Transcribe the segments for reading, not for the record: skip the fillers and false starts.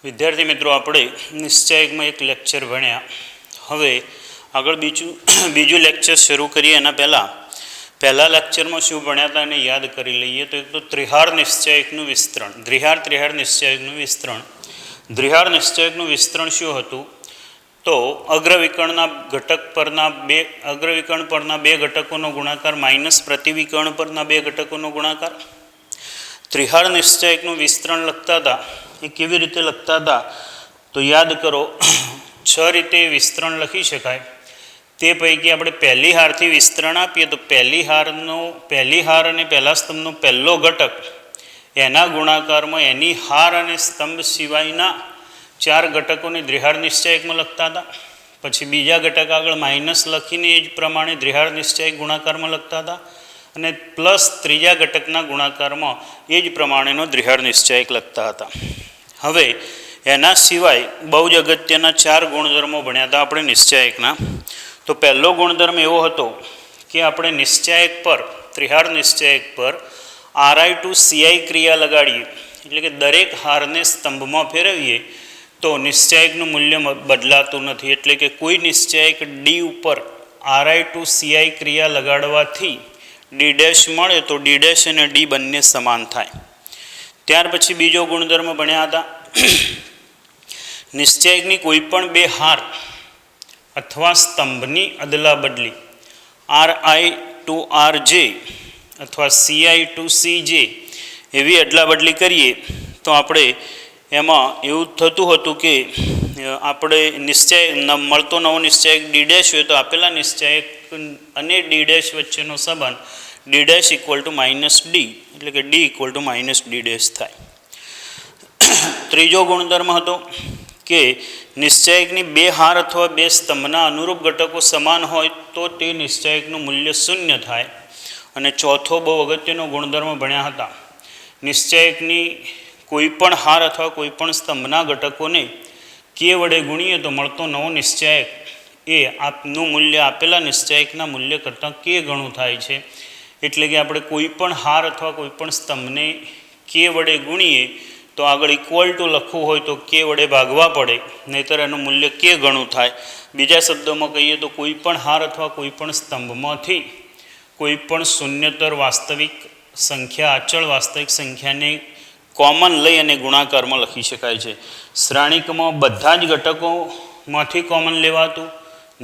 વિદ્યાર્થી મિત્રો, આપણે નિશ્ચયકમાં એક લેક્ચર ભણ્યા. હવે આગળ બીજું લેક્ચર શરૂ કરીએ એના પહેલા લેક્ચરમાં શું ભણ્યા હતા એને યાદ કરી લઈએ. તો એક તો ત્રિહાર નિશ્ચયકનું વિસ્તરણ. ત્રિહાર નિશ્ચયકનું વિસ્તરણ. ત્રિહાર નિશ્ચયકનું વિસ્તરણ શું હતું? તો અગ્રવિકર્ણના ઘટક પરના બે ઘટકોનો ગુણાકાર માઇનસ પ્રતિવિકર્ણ પરના બે ઘટકોનો ગુણાકાર. ત્રિહાર નિશ્ચયકનું વિસ્તરણ લખતા હતા. એ કેવી રીતે લખતા હતા તો યાદ કરો. 6 રીતે વિસ્તરણ લખી શકાય. તે પૈકી આપણે પહેલી હારથી વિસ્તરણ આપીએ તો પહેલી હાર અને પહેલા સ્તંભનો પહેલો ઘટક એના ગુણાકારમાં એની હાર અને સ્તંભ સિવાયના 4 ઘટકોને ત્રિહાર નિશ્ચયકમાં લખતા હતા. પછી બીજા ઘટક આગળ માઇનસ લખીને એ જ પ્રમાણે ત્રિહાર નિશ્ચયક ગુણાકારમાં લખતા હતા. અને પ્લસ ત્રીજા ઘટકના ગુણાકારમાં એ જ પ્રમાણેનો ત્રિહાર નિશ્ચયક લખતા હતા. હવે એના સિવાય બહુ જ અગત્યના 4 ગુણધર્મો ભણ્યા હતા આપણે નિશ્ચયકના. તો પહેલો ગુણધર્મ એવો હતો કે આપણે નિશ્ચયક પર, ત્રિહાર નિશ્ચયક પર RI to CI ક્રિયા લગાડીએ, એટલે કે દરેક હારને સ્તંભમાં ફેરવીએ તો નિશ્ચયકનું મૂલ્ય બદલાતું નથી. એટલે કે કોઈ નિશ્ચયક D ઉપર RI to CI ક્રિયા લગાડવાથી D' મળે તો D' અને D બંને સમાન થાય. ત્યાર પછી બીજો ગુણધર્મ ભણ્યા હતા નિશ્ચયકની કોઈ પણ બે હાર અથવા સ્તંભની અદલા બદલી RI to RJ અથવા CI to CJ એવી અદલા બદલી કરીએ તો આપણે એમાં એવું થતું હતું કે આપણે મળતો નવો નિશ્ચયક D' હોય તો આપેલા નિશ્ચયક અને D' વચ્ચેનો સંબંધ D' = -D, એટલે કે D = -D' થાય. ત્રીજો ગુણધર્મ હતો કે નિશ્ચયકની બે હાર અથવા બે સ્તંભના અનુરૂપ ઘટકો સમાન હોય તો તે નિશ્ચયકનું મૂલ્ય 0 થાય. અને ચોથો બહુ અગત્યનો ગુણધર્મ ભણ્યા હતા નિશ્ચયકની કોઈ પણ હાર અથવા કોઈ પણ સ્તંભના ઘટકોને K વડે ગુણીએ તો મળતો નવો નિશ્ચયક એ આપનું મૂલ્ય આપેલા નિશ્ચયકના મૂલ્ય કરતાં K ગણું થાય છે. એટલે કે આપણે કોઈ પણ હાર અથવા કોઈ પણ સ્તંભને K વડે ગુણીએ તો આગળ ઇક્વલ ટુ લખવું હોય તો K વડે ભાગવા પડે, નહીંતર એનું મૂલ્ય K ગણું થાય. બીજા શબ્દોમાં કહીએ તો કોઈ પણ હાર અથવા કોઈ પણ સ્તંભમાંથી કોઈ પણ શૂન્યતર વાસ્તવિક સંખ્યા, અચળ વાસ્તવિક સંખ્યાને કોમન લઈ અને ગુણાકારમાં લખી શકાય છે. શ્રેણિકમાં બધા જ ઘટકોમાંથી કોમન લેવાતું,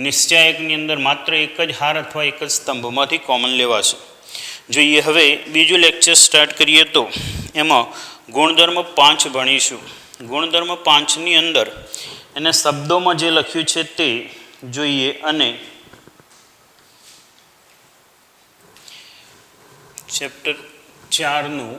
નિશ્ચયકની અંદર માત્ર એક જ હાર અથવા એક જ સ્તંભમાંથી કોમન લેવાશે. જોઈએ હવે બીજું લેક્ચર સ્ટાર્ટ કરીએ તો એમાં ગુણધર્મ 5 ભણીશું. ગુણધર્મ 5ની અંદર એને શબ્દોમાં જે લખ્યું છે તે જોઈએ અને ચેપ્ટર 4નું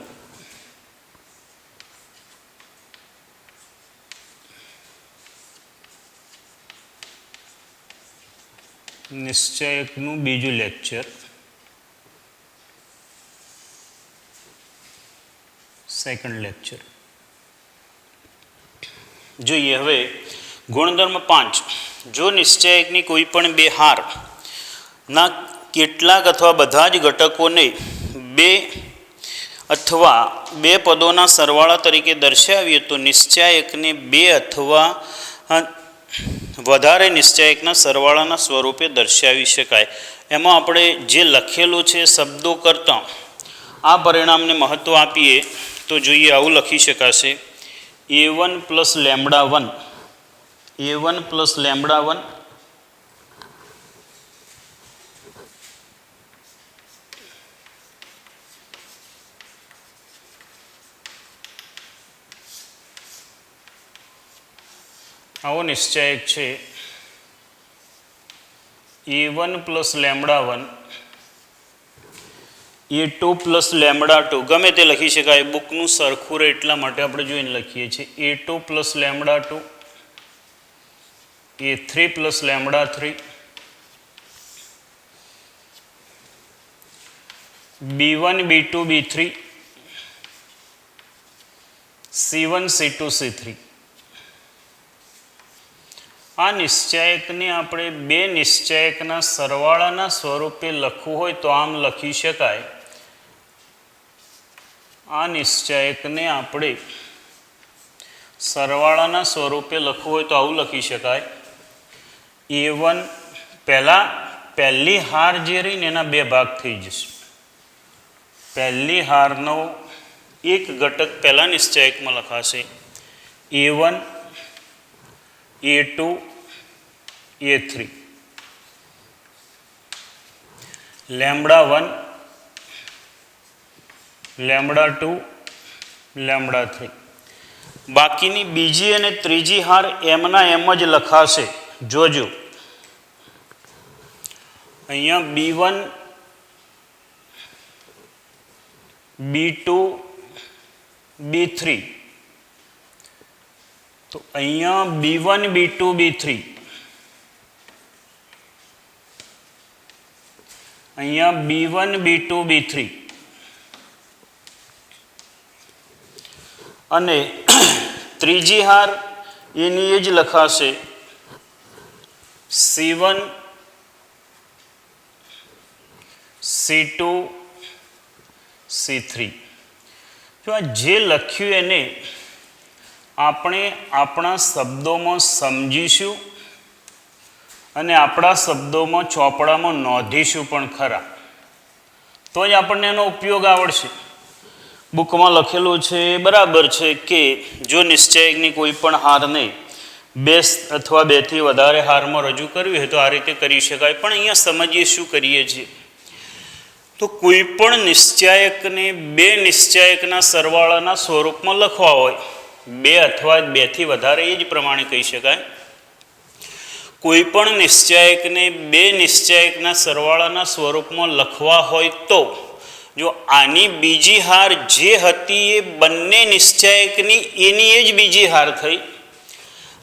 નિશ્ચયકનું બીજું લેક્ચર, સેકન્ડ લેક્ચર જોઈએ. હવે ગુણધર્મ 5. જો નિશ્ચયકની કોઈ પણ બે હારના કેટલાક અથવા બધા જ ઘટકોને બે અથવા બે પદોના સરવાળા તરીકે દર્શાવીએ તો નિશ્ચયકને બે અથવા વધારે નિશ્ચયકના સરવાળાના સ્વરૂપે દર્શાવી શકાય. એમાં આપણે જે લખેલું છે શબ્દો કરતાં આ પરિણામને મહત્ત્વ આપીએ તો જોઈએ આવું લખી શકાશે: A1 + λ1, A1 + λ1 આવો નિશ્ચયક છે. A1 + λ1, A2 + λ2 ગમે તે લખી શકાય. બુકનું સરખું રહે એટલા માટે આપણે જોઈને લખીએ છીએ. A2 + λ2, A3 + λ3, B1 B2 B3, C1 C2 C3. આ નિશ્ચયકને આપણે બે નિશ્ચયકના સરવાળાના સ્વરૂપે લખવું હોય તો આમ લખી શકાય: આ નિશ્ચયકને આપણે સરવાળાના સ્વરૂપે લખવું હોય તો આવું લખી શકાય. A1 પહેલી હાર જે રહી ને એના બે ભાગ થઈ જશે. પહેલી હારનો એક ઘટક પહેલા નિશ્ચાયકમાં લખાશે. A1 A2 A3 λ1 λ2 λ3. બાકીની બીજી અને ત્રીજી હાર એમના એમ જ લખાશે. જોજો અહીંયા B1 B2 B3 તો અહીંયા B1 B2 B3 અહીંયા B1 B2 B3 અને ત્રીજી હાર એની એ જ લખાશે C1 C2 C3. જો આ જે લખ્યું એને આપણે આપણા શબ્દોમાં સમજીશું અને આપણા શબ્દોમાં ચોપડામાં નોંધીશું પણ ખરા, તો જ આપણને એનો ઉપયોગ આવડશે. બુકમાં લખેલું છે બરાબર છે કે જો નિશ્ચયકની કોઈ પણ હારને બે અથવા બેથી વધારે હારમાં રજૂ કરવી હોય તો આ રીતે કરી શકાય. પણ અહીંયા સમજીએ શું કરીએ છીએ તો કોઈ પણ નિશ્ચાયકને બે નિશ્ચાયકના સરવાળાના સ્વરૂપમાં લખવા હોય, બે અથવા બેથી વધારે એ જ પ્રમાણે કહી શકાય. કોઈ પણ નિશ્ચાયકને બે નિશ્ચાયકના સરવાળાના સ્વરૂપમાં લખવા હોય તો જો આની બીજી હાર જે હતી એ બંને નિશ્ચાયકની એની એ જ બીજી હાર થઈ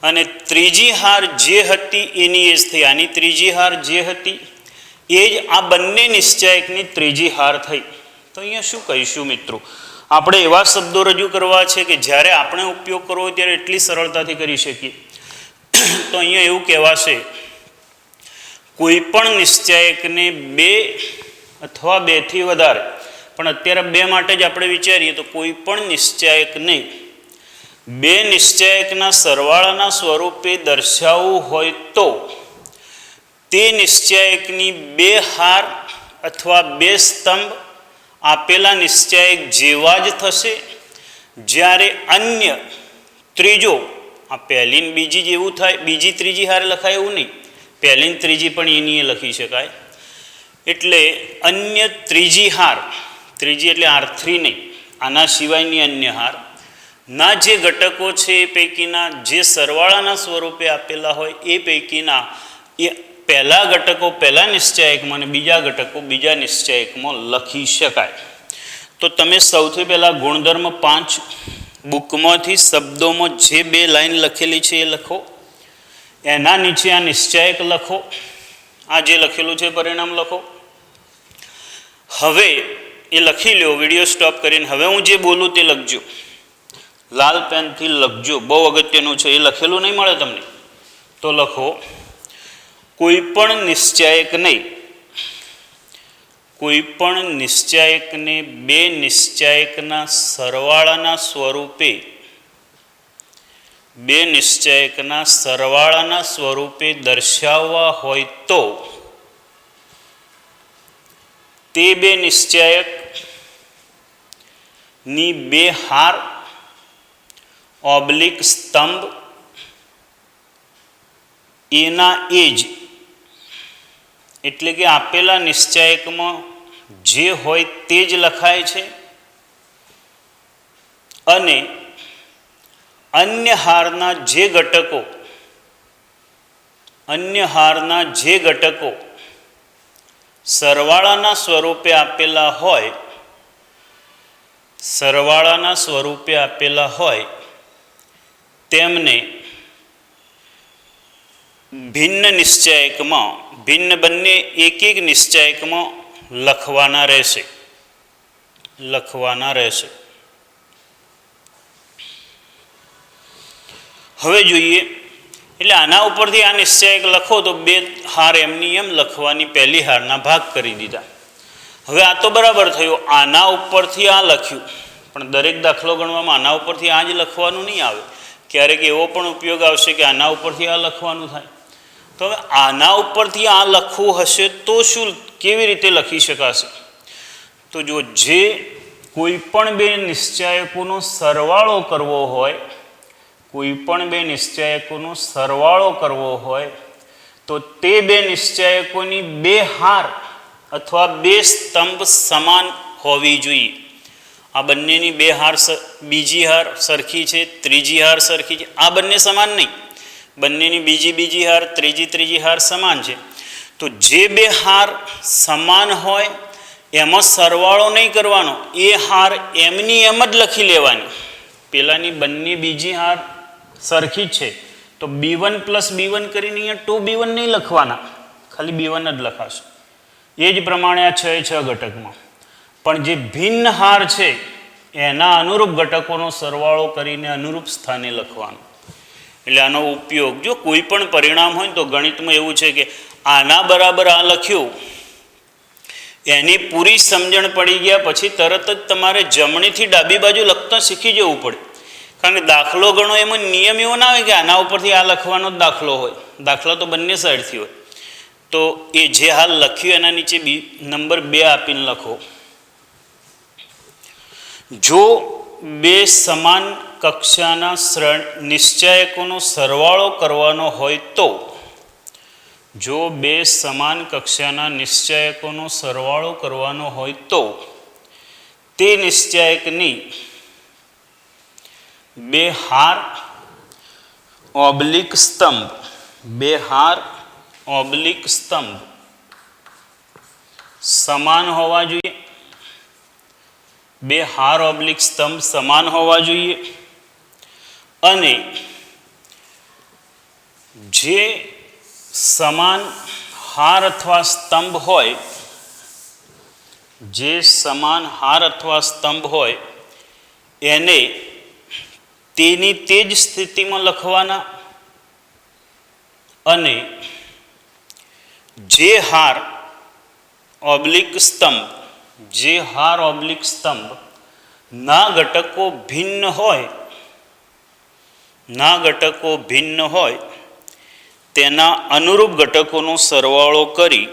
અને ત્રીજી હાર જે હતી એની એ જ થઈ. આની ત્રીજી હાર જે હતી એ જ આ બંને નિશ્ચાયકની ત્રીજી હાર થઈ. તો અહીંયા શું કહીશું મિત્રો, આપણે એવા શબ્દો રજૂ કરવા છે કે જ્યારે આપણે ઉપયોગ કરવો હોય ત્યારે એટલી સરળતાથી કરી શકીએ. તો અહીંયા એવું કહેવાશે કોઈ પણ નિશ્ચાયકને બે અથવા બેથી વધારે, પણ અત્યારે બે માટે જ આપણે વિચારીએ તો કોઈ પણ નિશ્ચાયકને બે નિશ્ચાયકના સરવાળાના સ્વરૂપે દર્શાવવું હોય તો તે નિશ્ચાયકની બે હાર અથવા બે સ્તંભ આપેલા નિશ્ચાયક જેવા જ થશે. જ્યારે અન્ય ત્રીજો આ પહેલી ને બીજી જેવું થાય, બીજી ત્રીજી હારે લખાય એવું નહીં, પહેલી ને ત્રીજી પણ એની એ લખી શકાય. એટલે અન્ય ત્રીજી હાર, ત્રીજી એટલે R3 નહીં, આના સિવાયની અન્ય હાર ના જે ઘટકો છે એ પૈકીના જે સરવાળાના સ્વરૂપે આપેલા હોય એ પૈકીના એ પહેલા ઘટકો પહેલા નિશ્ચાયકમાં અને બીજા ઘટકો બીજા નિશ્ચાયકમાં લખી શકાય. તો તમે સૌથી પહેલાં ગુણધર્મ 5 બુકમાંથી શબ્દોમાં જે બે લાઈન લખેલી છે એ લખો. એના નીચે આ નિશ્ચાયક લખો, આ જે લખેલું છે પરિણામ લખો. હવે એ લખી લો, વિડીયો સ્ટોપ કરીને. હવે હું જે બોલું તે લખજો, લાલ પેનથી લખજો, બહુ અગત્યનું છે. એ લખેલું નહીં મળે તમને તો લખો. કોઈ પણ નિશ્ચાયકને બે નિશ્ચાયકના સરવાળાના સ્વરૂપે દર્શાવવા હોય તો તે બે નિશ્ચાયકની બે હાર ઓબ્લિક સ્તંભ એના એ જ, એટલે કે આપેલા નિશ્ચાયકમાં જે હોય તે જ લખાય છે અને અન્ય હારના જે ઘટકો સરવાળાના સ્વરૂપે આપેલા હોય તેમને ભિન્ન નિશ્ચાયકમાં, ભિન્ન બંને એક એક નિશ્ચાયકમાં લખવાના રહેશે. હવે જોઈએ, એટલે આના ઉપરથી આ નિશ્ચાયક લખો તો બે હાર એમની એમ લખવાની પહેલી હારના ભાગ કરી દીધા. હવે આ તો બરાબર થયું, આના ઉપરથી આ લખ્યું, પણ દરેક દાખલો ગણવામાં આના ઉપરથી આ જ લખવાનું નહીં આવે. ક્યારેક એવો પણ ઉપયોગ આવશે કે આના ઉપરથી આ લખવાનું થાય. તો હવે આના ઉપરથી આ લખવું હશે તો શું, કેવી રીતે લખી શકાશે? તો જો જે કોઈ પણ બે નિશ્ચાયકોનો સરવાળો કરવો હોય, કોઈ પણ બે નિશ્ચાયકોનો સરવાળો કરવો હોય તો તે બે નિશ્ચાયકોની બે હાર અથવા બે સ્તંભ સમાન હોવી જોઈએ. આ બંનેની બે હાર, બીજી હાર સરખી છે, ત્રીજી હાર સરખી છે, આ બંને સમાન નહીં. બંનેની બીજી હાર, ત્રીજી હાર સમાન છે. તો જે બે હાર સમાન હોય એમાં સરવાળો નહીં કરવાનો, એ હાર એમની એમ જ લખી લેવાની. પેલાની બંને બીજી હાર સરખી જ છે તો B1 + B1 કરીને અહીંયા 2B1 નહીં લખવાના, ખાલી B1 જ લખાશે. એ જ પ્રમાણે આ 6 ઘટકમાં પણ જે ભિન્ન હાર છે એના અનુરૂપ ઘટકોનો સરવાળો કરીને અનુરૂપ સ્થાને લખવાનો. એટલે આનો ઉપયોગ, જો કોઈ પણ પરિણામ હોય તો ગણિતમાં એવું છે કે આના બરાબર આ લખ્યું, એની પૂરી સમજણ પડી ગયા પછી તરત જ તમારે જમણીથી ડાબી બાજુ લખતા શીખી જવું પડે. કારણ કે દાખલો ગણો એમાં નિયમ એવો ના હોય કે આના ઉપરથી આ લખવાનો જ દાખલો હોય. દાખલા તો બંને સાઈડથી હોય. તો એ જે હાલ લખ્યું એના નીચે નંબર 2 આપીને લખો. જો બે સમાન કક્ષાના નિશ્ચાયકોનો સરવાળો કરવાનો હોય તો, જો બે સમાન કક્ષાના નિશ્ચાયકોનો સરવાળો કરવાનો હોય તો તે નિશ્ચાયકની બે હાર ઓબ્લિક સ્તંભ, બે હાર ઓબ્લિક સ્તંભ સમાન હોવા જોઈએ. બે હાર ઓબ્લિક સ્તંભ સમાન હોવા જોઈએ અને જે સમાન હાર અથવા સ્તંભ હોય, જે સમાન હાર અથવા સ્તંભ હોય એને તેની તે જ સ્થિતિમાં લખવાના અને જે હાર ઓબ્લિક સ્તંભ, જે હાર ઓબ્લિક સ્તંભ ના ઘટકો ભિન્ન હોય, ના ઘટકો ભિન્ન હોય તેના અનુરૂપ ઘટકોનો સરવાળો કરી,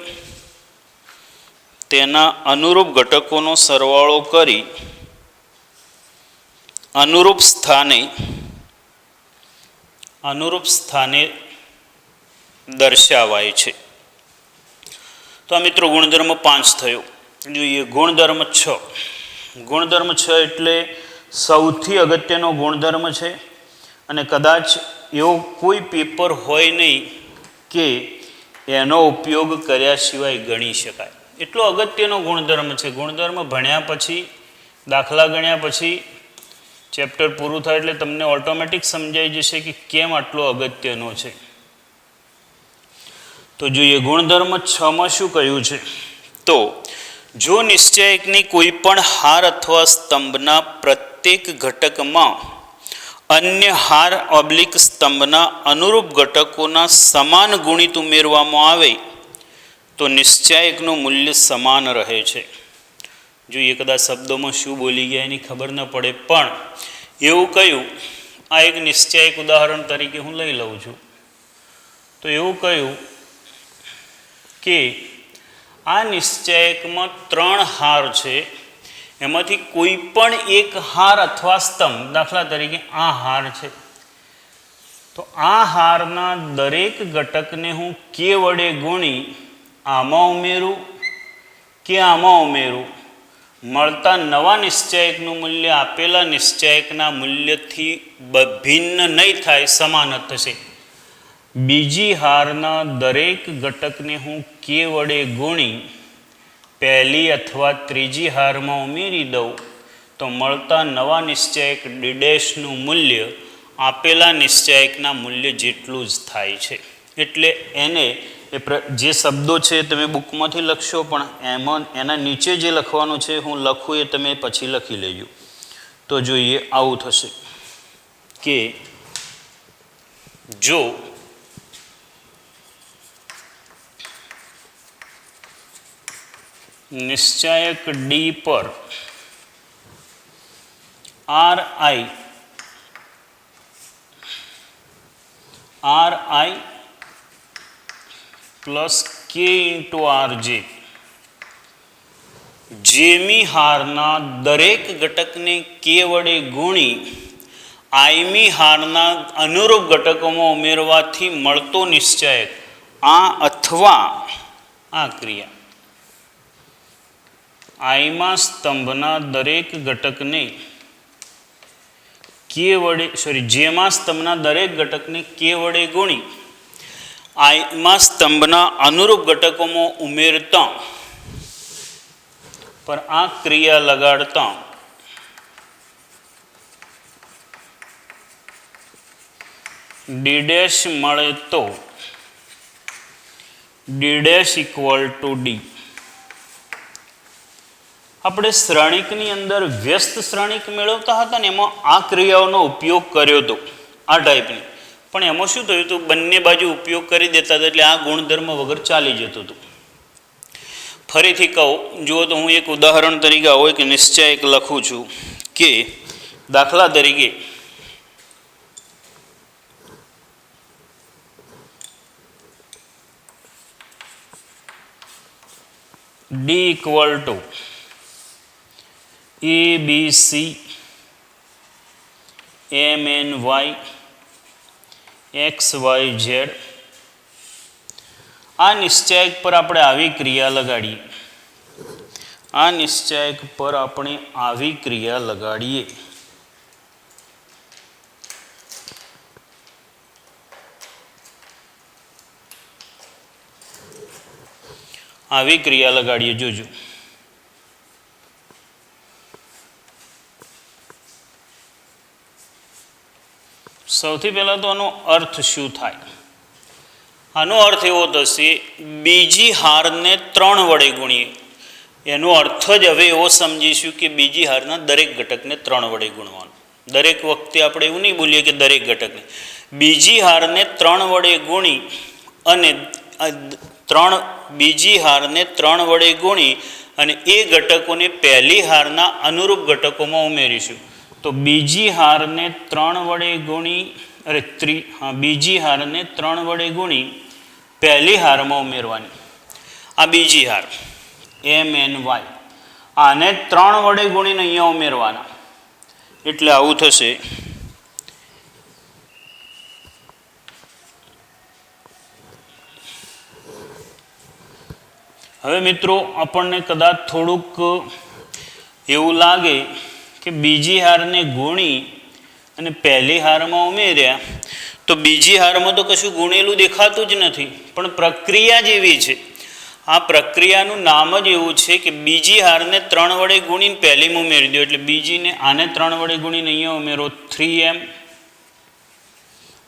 તેના અનુરૂપ ઘટકોનો સરવાળો કરી અનુરૂપ સ્થાને દર્શાવાય છે. તો આ મિત્રો ગુણધર્મ 5 થયો. જોઈએ ગુણધર્મ 6. ગુણધર્મ 6 એટલે સૌથી અગત્યનો ગુણધર્મ છે અને કદાચ એવો કોઈ પેપર હોય નહીં કે એનો ઉપયોગ કર્યા સિવાય ગણી શકાય, એટલો અગત્યનો ગુણધર્મ છે. ગુણધર્મ ભણ્યા પછી, દાખલા ગણ્યા પછી ચેપ્ટર પૂરું થાય એટલે તમને ઓટોમેટિક સમજાઈ જશે કે કેમ આટલો અગત્યનો છે. તો જોઈએ ગુણધર્મ 6માં શું કહ્યું છે. તો જો નિશ્ચાયકની કોઈ પણ હાર અથવા સ્તંભના પ્રત્યેક ઘટકમાં અન્ય હાર ઓબ્લિક સ્તંભના અનુરૂપ ઘટકોના સમાન ગુણિત ઉમેરવામાં આવે તો નિશ્ચાયકનું મૂલ્ય સમાન રહે છે. જોઈએ કદાચ શબ્દોમાં શું બોલી ગયા એની ખબર ન પડે, પણ એવું કહ્યું, આ એક નિશ્ચાયક ઉદાહરણ તરીકે હું લઈ લઉં છું. તો એવું કહ્યું કે આ નિશ્ચાયકમાં 3 હાર છે, એમાંથી કોઈ પણ એક હાર અથવા સ્તંભ, દાખલા તરીકે આ હાર છે, તો આ હારના દરેક ઘટકને હું કે વડે ગુણી આમાં ઉમેરું કે આમાં ઉમેરું, મળતા નવા નિશ્ચાયકનું મૂલ્ય આપેલા નિશ્ચાયકના મૂલ્યથી ભિન્ન નહીં થાય, સમાન જ થશે. બીજી હારના દરેક ઘટકને હું કે વડે ગુણી પહેલી અથવા ત્રીજી હારમાં ઉમેરી દઉં તો મળતા નવા નિશ્ચાયક ડી' મૂલ્ય આપેલા નિશ્ચાયકના મૂલ્ય જેટલું જ થાય છે. એટલે એને જે શબ્દો છે તમે બુકમાંથી લખશો, પણ એમાં એના નીચે જે લખવાનું છે હું લખું એ તમે પછી લખી લેજો. તો જોઈએ આવું થશે કે જો નિશ્ચાયક ડી પર RI R I plus k into R જે, જેમી હારના દરેક ઘટકને કે વડે ગુણી આઈમી હારના અનુરૂપ ઘટકોમાં ઉમેરવાથી મળતો નિશ્ચયક આ અથવા આ ક્રિયા. આઈમાં સ્તંભના દરેક ઘટકને કે વડે જેમાં સ્તંભના દરેક ઘટકને કે વડે ગુણી આઈમાં સ્તંભના અનુરૂપ ઘટકોમાં ઉમેરતા પર આ ક્રિયા લગાડતા ડી ડેશ મળે તો D dash equal to D. આપણે શ્રેણિકની અંદર વ્યસ્ત શ્રેણિક મેળવતા હતા ને એમાં આ ક્રિયાઓનો ઉપયોગ કર્યો હતો આ ટાઈપની, પણ એમાં શું થયું હતું, બંને બાજુ ઉપયોગ કરી દેતા હતા એટલે આ ગુણધર્મ વગર ચાલી જતું હતું. ફરીથી કહું, જુઓ તો હું એક ઉદાહરણ તરીકે આવો એક નિશ્ચયક લખું છું કે દાખલા તરીકે D equal to A B C M N Y X Y Z. આ નિશ્ચયક પર આપણે આવી ક્રિયા લગાડીએ, આ નિશ્ચયક પર આપણે આવી ક્રિયા લગાડીએ. આવી ક્રિયા લગાડીએ, જોજો. સૌથી પહેલાં તો આનો અર્થ શું થાય? આનો અર્થ એવો થશે, બીજી હારને 3 વડે ગુણીએ. એનો અર્થ જ હવે એવો સમજીશું કે બીજી હારના દરેક ઘટકને 3 વડે ગુણવાનું. દરેક વખતે આપણે એવું નહીં બોલીએ કે દરેક ઘટકને, બીજી હારને 3 વડે ગુણી અને બીજી હારને 3 વડે ગુણી અને એ ઘટકોને પહેલી હારના અનુરૂપ ઘટકોમાં ઉમેરીશું. તો બીજી હારને 3 વડે ગુણી બીજી હારને 3 વડે ગુણી પહેલી હારમાં ઉમેરવાની. આ બીજી હાર એમ એન વાય, આને 3 વડે ગુણીને અહીંયા ઉમેરવાના. એટલે આવું થશે. હવે મિત્રો, આપણને કદાચ થોડુંક એવું લાગે કે બીજી હારને ગુણી અને પહેલી હારમાં ઉમેર્યા તો બીજી હારમાં તો કશું ગુણેલું દેખાતું જ નથી, પણ પ્રક્રિયા જ એવી છે. આ પ્રક્રિયાનું નામ જ એવું છે કે બીજી હારને 3 વડે ગુણીને પહેલીમાં ઉમેરી દો. એટલે બીજીને આને 3 વડે ગુણીને અહીંયા ઉમેરો 3m,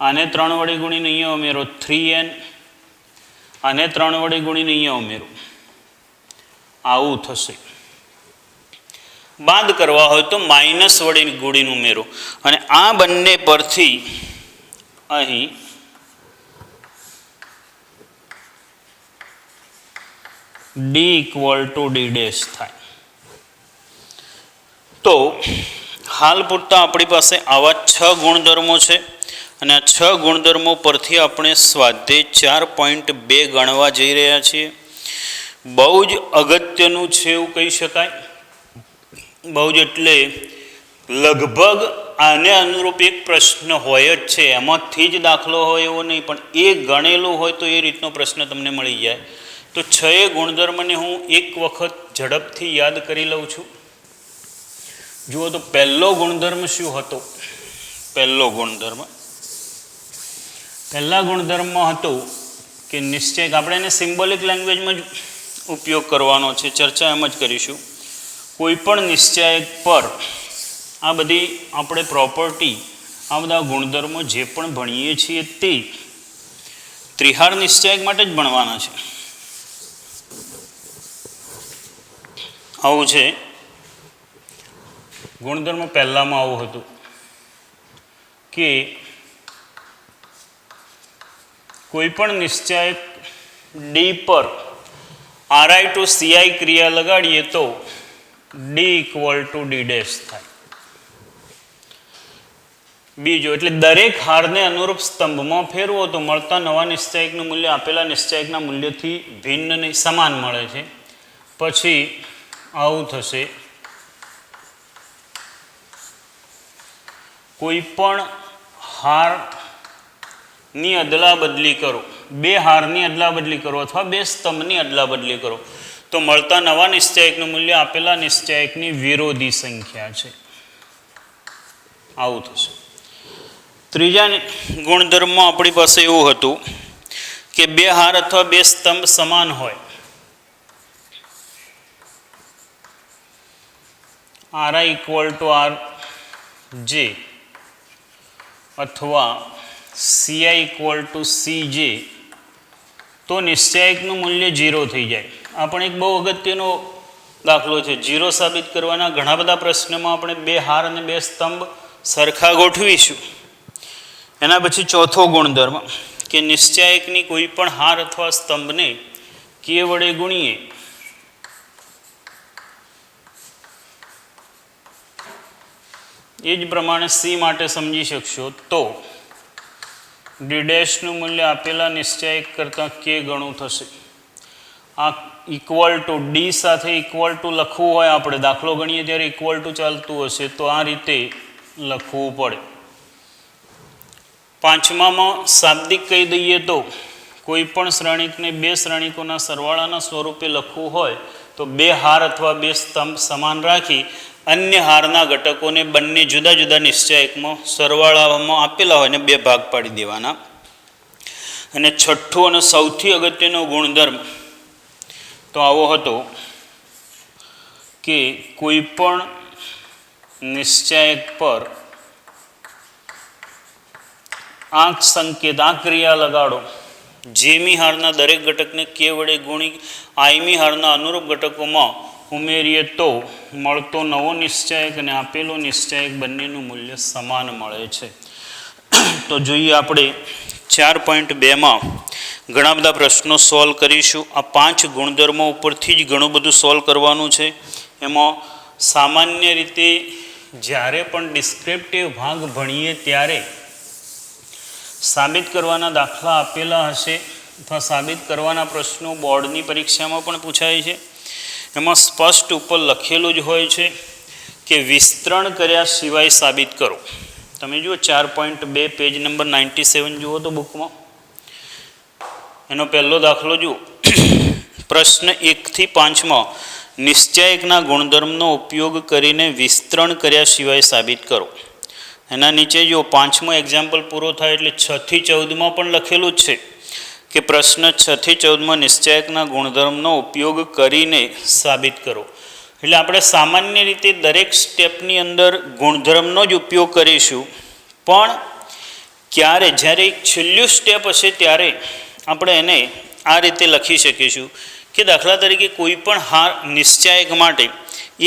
આને 3 વડે ગુણીને અહીંયા ઉમેરો 3n, આને 3 વડે ગુણીને અહીંયા ઉમેરો. આવું થશે. બાદ કરવા હોય તો માઇનસ વડે ગુણીને ઉમેરો અને આ બંને પરથી અહીં D equal two D dash થાય. તો હાલ પૂરતા આપણી પાસે આવા 6 ગુણધર્મો છે અને આ 6 ગુણધર્મો પરથી આપણે સ્વાધ્યાય 4.2 ગણવા જઈ રહ્યા છીએ. બહુ જ અગત્યનું છે એવું કહી શકાય. બહુ જ એટલે લગભગ આને અનુરૂપ એક પ્રશ્ન હોય જ છે, એમાંથી જ દાખલો હોય એવો નહીં, પણ એ ગણેલું હોય તો એ રીતનો પ્રશ્ન તમને મળી જાય. તો 6 ગુણધર્મને હું એક વખત ઝડપથી યાદ કરી લઉં છું. જુઓ તો પહેલો ગુણધર્મ શું હતો? પહેલા ગુણધર્મ હતો કે નિશ્ચય, આપણે એને સિમ્બોલિક લેંગ્વેજમાં જ ઉપયોગ કરવાનો છે, ચર્ચા એમ જ કરીશું. કોઈ પણ નિશ્ચયક પર આ બધી આપણે પ્રોપર્ટી, આ બધા ગુણધર્મો જે પણ ભણીએ છીએ તે ત્રિહાર નિશ્ચયક માટે જ ભણવાના છે. આવું છે. ગુણધર્મ પહેલામાં આવું હતું કે કોઈ પણ નિશ્ચયક ડી પર RI to CI ક્રિયા લગાડીએ તો D equal to D dash થાય. બીજો એટલે દરેક હારને અનુરૂપ સ્તંભમાં ફેરવો તો મળતા નવા નિશ્ચાયકનું મૂલ્ય આપેલા નિશ્ચાયકના મૂલ્યથી ભિન્ન નહીં, સમાન મળે છે. પછી આવું થશે. કોઈ પણ હારની અદલા બદલી કરો, બે હારની અદલા બદલી કરો અથવા બે સ્તંભની અદલા બદલી કરો તો મળતા નવા નિશ્ચાયકનું મૂલ્ય આપેલા નિશ્ચાયકની વિરોધી સંખ્યા છે. આવું થશે. ત્રીજા ગુણધર્મમાં આપણી પાસે એવું હતું કે બે હાર અથવા બે સ્તંભ સમાન હોય, RI = RJ અથવા CI = CJ તો નિશ્ચાયકનું મૂલ્ય 0 થઈ જાય. આ પણ એક બહુ અગત્યનો દાખલો છે. 0 સાબિત કરવાના ઘણા બધા પ્રશ્નોમાં આપણે બે હાર અને બે સ્તંભ સરખા ગોઠવીશું. એના પછી ચોથો ગુણધર્મ કે નિશ્ચાયકની કોઈ પણ હાર અથવા સ્તંભને કે વડે ગુણીએ એ જ પ્રમાણે સી માટે સમજી શકશો તો ડી' મૂલ્ય આપેલા નિશ્ચાયક કરતાં કે ગણું થશે. આ ઇક્વલ ટુ ડી સાથે ઇક્વલ ટુ લખવું હોય, આપણે દાખલો ગણીએ ત્યારે ઇક્વલ ટુ ચાલતું હશે તો આ રીતે લખવું પડે. પાંચમામાં શાબ્દિક કહી દઈએ તો કોઈ પણ શ્રેણિકને બે શ્રેણિકોના સરવાળાના સ્વરૂપે લખવું હોય તો બે હાર અથવા બે સ્તંભ સમાન રાખી અન્ય હારના ઘટકોને બંને જુદા જુદા નિશ્ચાયકમાં સરવાળામાં આપેલા હોય ને બે ભાગ પાડી દેવાના. અને છઠ્ઠો અને સૌથી અગત્યનો ગુણધર્મ તો આવો હતો કે કોઈ પણ નિશ્ચાયક પર આંક સંકેત આ ક્રિયા લગાડો. જેમી હારના દરેક ઘટકને કે વડે ગુણી આઈમી હારના અનુરૂપ ઘટકોમાં ઉમેરીએ તો મળતો નવો નિશ્ચાયક અને આપેલો નિશ્ચાયક બંનેનું મૂલ્ય સમાન મળે છે. તો જોઈએ આપણે 4.2માં ઘણા બધા પ્રશ્નો સોલ્વ કરીશું. આ 5 ગુણધર્મો ઉપરથી જ ઘણું બધું સોલ્વ કરવાનું છે. એમાં સામાન્ય રીતે જ્યારે પણ ડિસ્ક્રિપ્ટિવ ભાગ ભણીએ ત્યારે સાબિત કરવાના દાખલા આપેલા હશે અથવા સાબિત કરવાના પ્રશ્નો બોર્ડની પરીક્ષામાં પણ પૂછાય છે. એમાં સ્પષ્ટ ઉપર લખેલું જ હોય છે કે વિસ્તરણ કર્યા સિવાય સાબિત કરો. તમે જુઓ 4.2 પેજ નંબર 97 જુઓ તો બુકમાં એનો પહેલો દાખલો જુઓ. પ્રશ્ન 1 થી 5માં નિશ્ચાયકના ગુણધર્મનો ઉપયોગ કરીને વિસ્તરણ કર્યા સિવાય સાબિત કરો. એના નીચે જો 5મો એક્ઝામ્પલ પૂરો થાય એટલે 6 થી 14માં પણ લખેલું જ છે કે પ્રશ્ન 6 થી 14માં નિશ્ચાયકના ગુણધર્મનો ઉપયોગ કરીને સાબિત કરો. એટલે આપણે સામાન્ય રીતે દરેક સ્ટેપની અંદર ગુણધર્મનો જ ઉપયોગ કરીશું, પણ જ્યારે એક છેલ્લું સ્ટેપ હશે ત્યારે આપણે એને આ રીતે લખી શકીશું કે દાખલા તરીકે કોઈ પણ હાર નિશ્ચાયક માટે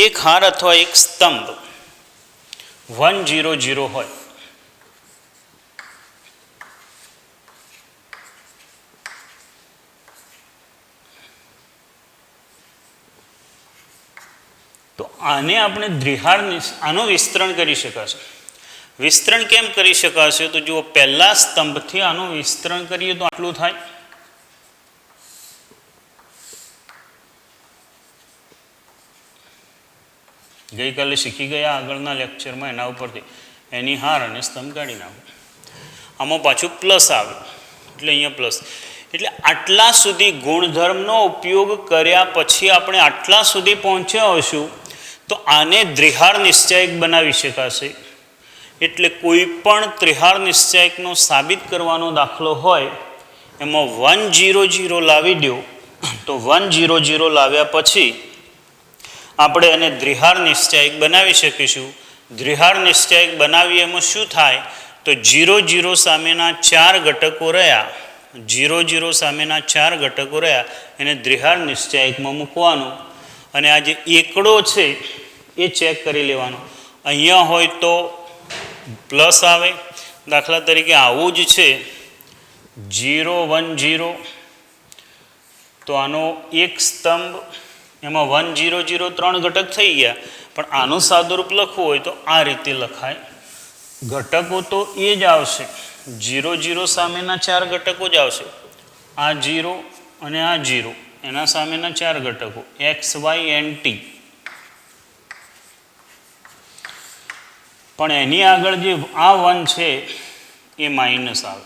એક હાર અથવા એક સ્તંભ 1 0 0 હોય તો આને આપણે દ્વિહાર આનું વિસ્તરણ કરી શકાશે. વિસ્તરણ કેમ કરી શકાશે તો જુઓ, પહેલા સ્તંભથી આનું વિસ્તરણ કરીએ તો આટલું થાય. ગઈકાલે શીખી ગયા આગળના લેક્ચરમાં એના ઉપરથી એની હાર અને સ્તંભ કાઢી નાખો. આમાં પાછું પ્લસ આવે એટલે અહીંયા પ્લસ. એટલે આટલા સુધી ગુણધર્મનો ઉપયોગ કર્યા પછી આપણે આટલા સુધી પહોંચ્યા હોઈશું તો આને દ્વિહાર નિશ્ચાયક બનાવી શકાશે. એટલે કોઈ પણ ત્રિહાર નિશ્ચાયકનો સાબિત કરવાનો દાખલો હોય એમાં 1 0 0 લાવી દો તો 1 0 0 લાવ્યા પછી આપણે એને દ્વિહાર નિશ્ચાયક બનાવી શકીશું. દ્વિહાર નિશ્ચાયક બનાવીએ એમાં શું થાય તો 0 0 સામેના 4 ઘટકો રહ્યા, 0 0 સામેના 4 ઘટકો રહ્યા એને દ્વિહાર નિશ્ચાયકમાં મૂકવાનું અને આ જે એકડો છે એ ચેક કરી લેવાનો. અહીંયા હોય તો પ્લસ આવે, દાખલા તરીકે આવું જ છે 0 1 0 તો આનો એક સ્તંભ એમાં 1 0 0 3 ઘટક થઈ ગયા, પણ આનું સાદુરૂપ લખવું હોય તો આ રીતે લખાય ઘટકો તો એ જ આવશે, 0 0 સામેના 4 ઘટકો જ આવશે, આ 0 અને આ 0 એના સામેના 4 ઘટકો x y and t. પણ એની આગળ જે આ 1 છે એ માઇનસ આવે,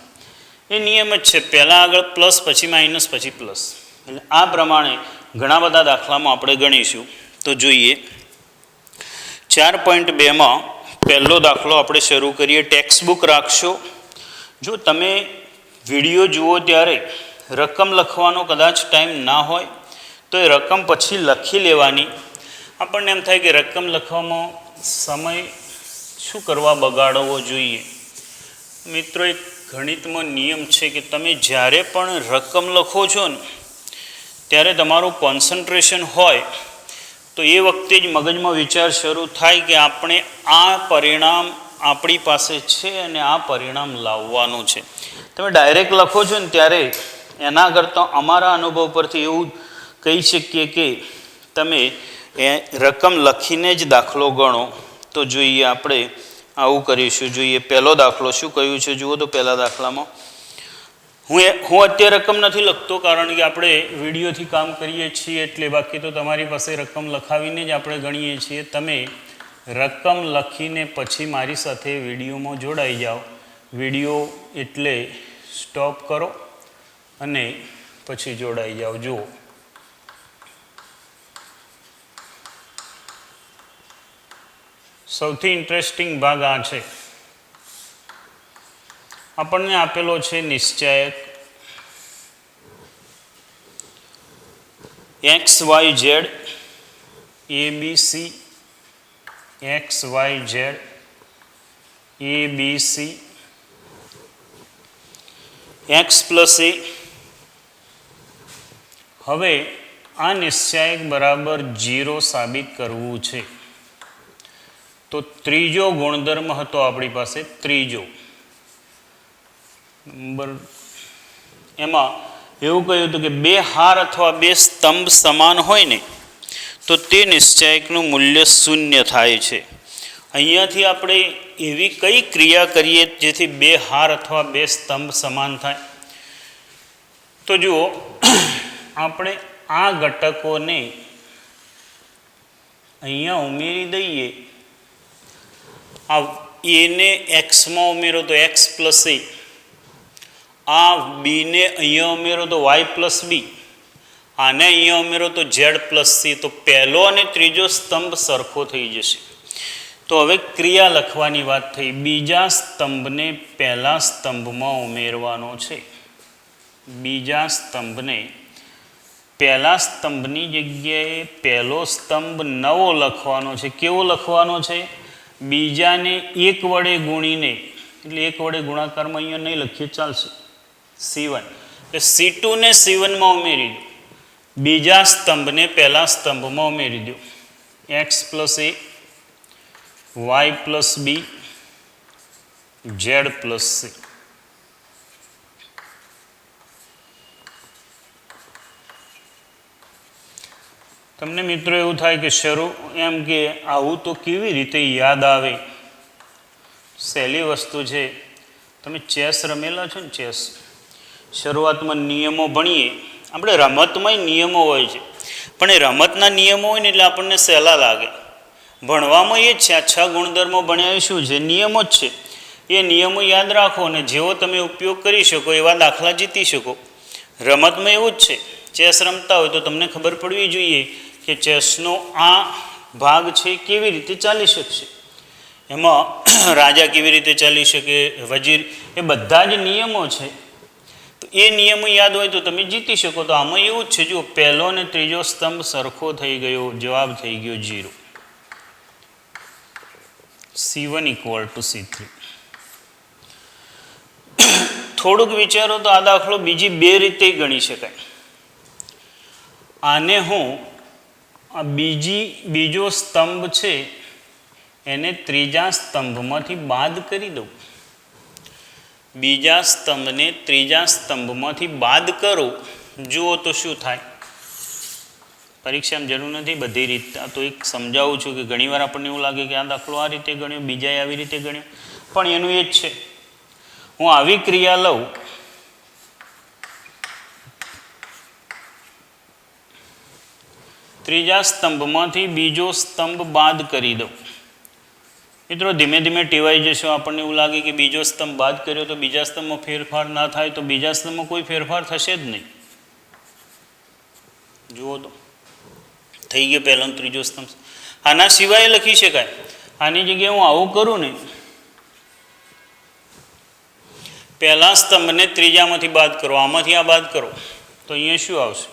એ નિયમ જ છે, પહેલાં આગળ પ્લસ પછી માઇનસ પછી પ્લસ. એટલે આ પ્રમાણે ઘણા બધા દાખલામાં આપણે ગણીશું. તો જોઈએ 4.2માં પહેલો દાખલો આપણે શરૂ કરીએ. ટેક્સ્ટબુક રાખશો. જો તમે વિડીયો જુઓ ત્યારે રકમ લખવાનો કદાચ ટાઈમ ના હોય તો એ રકમ પછી લખી લેવાની. આપણને એમ થાય કે રકમ લખવામાં સમય શું કરવા બગાડવો જોઈએ. મિત્રો, એક ગણિતમાં નિયમ છે કે તમે જ્યારે પણ રકમ લખો છો ને ત્યારે તમારું કોન્સન્ટ્રેશન હોય તો એ વખતે જ મગજમાં વિચાર શરૂ થાય કે આપણે આ પરિણામ આપણી પાસે છે અને આ પરિણામ લાવવાનું છે. તમે ડાયરેક્ટ લખો છો ને ત્યારે એના કરતાં અમારા અનુભવ પરથી એવું કહી શકીએ કે તમે એ રકમ લખીને જ દાખલો ગણો. તો જોઈએ આપણે આવું કરીશું. જોઈએ પહેલો દાખલો શું કહ્યું છે જુઓ તો પહેલા દાખલામાં હું અત્યારે રકમ નથી લખતો કારણ કે આપણે વિડીયોથી કામ કરીએ છીએ એટલે, બાકી તો તમારી પાસે રકમ લખાવીને જ આપણે ગણીએ છીએ. તમે રકમ લખીને પછી મારી સાથે વિડીયોમાં જોડાઈ જાઓ. વિડીયો એટલે સ્ટોપ કરો અને પછી જોડાઈ જાઓ. જુઓ સૌથી ઇન્ટરેસ્ટિંગ ભાગ આ છે. આપણને આપેલો છે નિશ્ચાયક x Y z ABC, x Y z ABC, x plus a. હવે આ નિશ્ચાયક બરાબર 0 સાબિત કરવું છે તો ત્રીજો ગુણધર્મ હતો આપણી પાસે, ત્રીજો નંબર. એમાં એવું કહ્યું હતું કે બે હાર અથવા બે સ્તંભ સમાન હોય ને તો તે નિશ્ચાયકનું મૂલ્ય 0 થાય છે. અહીંયાથી આપણે એવી કઈ ક્રિયા કરીએ જેથી બે હાર અથવા બે સ્તંભ સમાન થાય? તો જુઓ, આપણે આ ઘટકોને અહીંયા ઉમેરી દઈએ. આ એને એક્સમાં ઉમેરો તો એક્સ પ્લસ એ, આ બીને અહીંયા ઉમેરો તો વાય પ્લસ બી, આને અહીંયા ઉમેરો તો ઝેડ પ્લસ સી. તો પહેલો અને ત્રીજો સ્તંભ સરખો થઈ જશે. તો હવે ક્રિયા લખવાની વાત થઈ. બીજા સ્તંભને પહેલા સ્તંભમાં ઉમેરવાનો છે. બીજા સ્તંભને પહેલા સ્તંભની જગ્યાએ પહેલો સ્તંભ નવો લખવાનો છે. કેવો લખવાનો છે? બીજાને 1 વડે ગુણીને, એટલે 1 વડે ગુણાકારમાં અહીંયા નહીં લખીએ ચાલશે, C1. એટલે C2 ને C1માં ઉમેરી દો. બીજા સ્તંભને પહેલા સ્તંભમાં ઉમેરી દો. એક્સ પ્લસ એ, વાય પ્લસ બી, ઝેડ પ્લસ સી. તમને મિત્રો એવું થાય કે શરૂ એમ કે આવું તો કેવી રીતે યાદ આવે? સહેલી વસ્તુ છે. તમે ચેસ રમેલા છો ને? ચેસ શરૂઆતમાં નિયમો ભણીએ આપણે. રમતમાંય નિયમો હોય છે પણ એ રમતના નિયમો હોય ને એટલે આપણને સહેલા લાગે. ભણવામાં એ જ છે. આ 6 ગુણધર્મો ભણ્યા શું છે? નિયમો જ છે. એ નિયમો યાદ રાખો અને જેવો તમે ઉપયોગ કરી શકો એવા દાખલા જીતી શકો. રમતમાં એવું જ છે. ચેસ રમતા હોય તો તમને ખબર પડવી જોઈએ કે ચેસનો આ ભાગ છે કેવી રીતે ચાલી શકશે, એમાં રાજા કેવી રીતે ચાલી શકે, વજીર, એ બધા જ નિયમો છે. તો એ નિયમો યાદ હોય તો તમે જીતી શકો. તો આમાં એવું જ છે. જો પહેલો અને ત્રીજો સ્તંભ સરખો થઈ ગયો, જવાબ થઈ ગયો 0. C1 = C3. થોડુંક વિચારો તો આ દાખલો બીજી 2 રીતે ગણી શકાય. આને હું આ બીજો સ્તંભ છે એને ત્રીજા સ્તંભમાંથી બાદ કરી દઉં. બીજા સ્તંભને ત્રીજા સ્તંભમાંથી બાદ કરો. જુઓ તો શું થાય? પરીક્ષામાં જરૂર નથી બધી રીત, તો એક સમજાવું છું કે ઘણીવાર આપણને એવું લાગે કે આ દાખલો આ રીતે ગણ્યો, બીજાએ આવી રીતે ગણ્યો, પણ એનું એ જ છે. હું આવી ક્રિયા લઉં, ત્રીજા સ્તંભમાંથી બીજો સ્તંભ બાદ કરી દઉં. મિત્રો ધીમે ધીમે ટેવાઈ જશો. આપણને એવું લાગે કે બીજો સ્તંભ બાદ કર્યો તો બીજા સ્તંભમાં ફેરફાર ના થાય, તો બીજા સ્તંભમાં કોઈ ફેરફાર થશે જ નહીં. જુઓ તો થઈ ગયો પહેલો ત્રીજો સ્તંભ. આના સિવાય લખી શકાય. આની જગ્યાએ હું આવું કરું ને, પહેલા સ્તંભને ત્રીજામાંથી બાદ કરો, આમાંથી આ બાદ કરો, તો અહીંયા શું આવશે?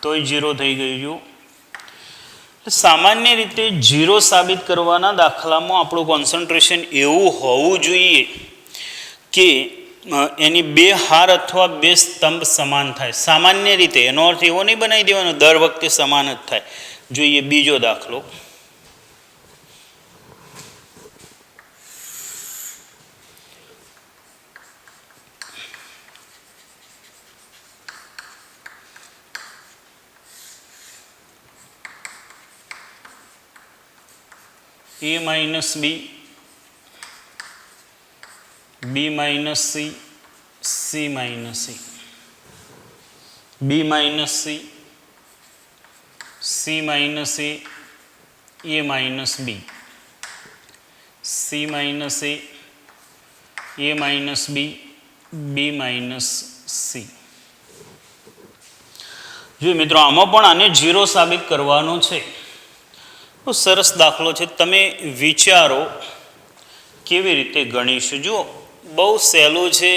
તોય 0 થઈ ગયું. જુઓ, સામાન્ય રીતે 0 સાબિત કરવાના દાખલામાં આપણું કોન્સન્ટ્રેશન એવું હોવું જોઈએ કે એની બે હાર અથવા બે સ્તંભ સમાન થાય. સામાન્ય રીતે, એનો અર્થ એવો નહીં બનાવી દેવાનો દર વખતે સમાન જ થાય. જોઈએ બીજો દાખલો. a minus b, b minus c, c minus c, b minus c, c minus a, a minus b, c minus a, a minus b, b minus c. જો મિત્રો આમાં પણ આને 0 સાબિત કરવાનો છે. તો સરસ દાખલો છે. તમે વિચારો કેવી રીતે ગણીશું. જુઓ, બહુ સહેલું છે.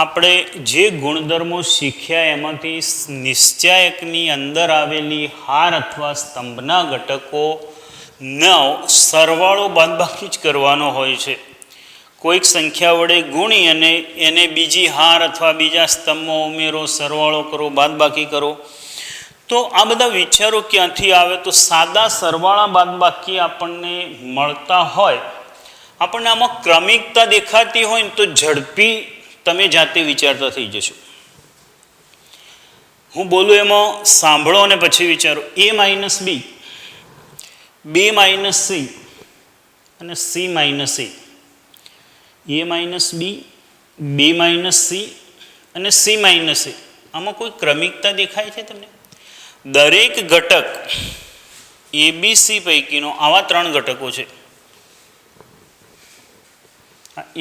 આપણે જે ગુણધર્મો શીખ્યા એમાંથી નિશ્ચાયકની અંદર આવેલી હાર અથવા સ્તંભના ઘટકોનો સરવાળો બાદબાકી જ કરવાનો હોય છે. કોઈક સંખ્યા વડે ગુણી અને એને બીજી હાર અથવા બીજા સ્તંભમાં ઉમેરો, સરવાળો કરો, બાદબાકી કરો. તો આ બધા વિચારો ક્યાંથી આવે? તો સાદા સરવાળા બાદબાકી આપણને મળતા હોય, આપણને આમાં ક્રમિકતા દેખાતી હોય ને તો ઝડપી તમે જાતે વિચારતા થઈ જશો. હું બોલું એમાં સાંભળો અને પછી વિચારો. a minus B, b minus C અને c minus a, a minus B, b minus C અને c માઇનસ a. આમાં કોઈ ક્રમિકતા દેખાય છે તમને? દરેક ઘટક ABC પૈકીનો આવા 3 ઘટકો છે.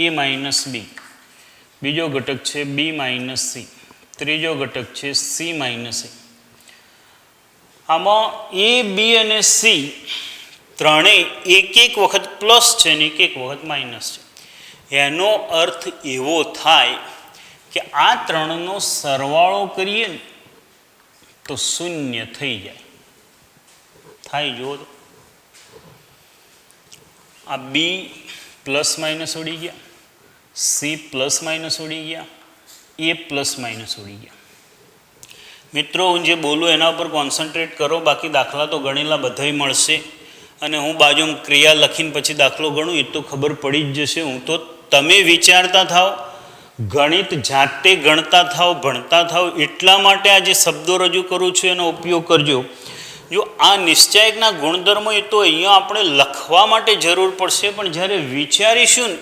a માઇનસ બી, બીજો ઘટક છે b માઇનસ સી, ત્રીજો ઘટક છે c માઇનસ a. આમાં a, b અને c ત્રણેય એક વખત પ્લસ છે ને એક વખત માઇનસ છે. એનો અર્થ એવો થાય કે આ 3નો સરવાળો કરીએ ને તો 0 થઈ જાય. થાય. જુઓ તો આ b પ્લસ માઇનસ ઉડી ગયા, c પ્લસ માઇનસ ઉડી ગયા, a પ્લસ માઇનસ ઉડી ગયા. મિત્રો હું જે બોલું એના ઉપર કોન્સન્ટ્રેટ કરો. બાકી દાખલા તો ગણેલા બધાય મળશે અને હું બાજુમાં ક્રિયા લખીને પછી દાખલો ગણું એ તો ખબર પડી જ જશે. હું તો તમે વિચારતા થાઓ, ગણિત જાતે ગણતા થાવ, ભણતા થાવ. એટલા માટે આ જે શબ્દો રજૂ કરું છું એનો ઉપયોગ કરજો. જો આ નિશ્ચાયકના ગુણધર્મો એ તો અહીંયા આપણે લખવા માટે જરૂર પડશે, પણ જ્યારે વિચારીશું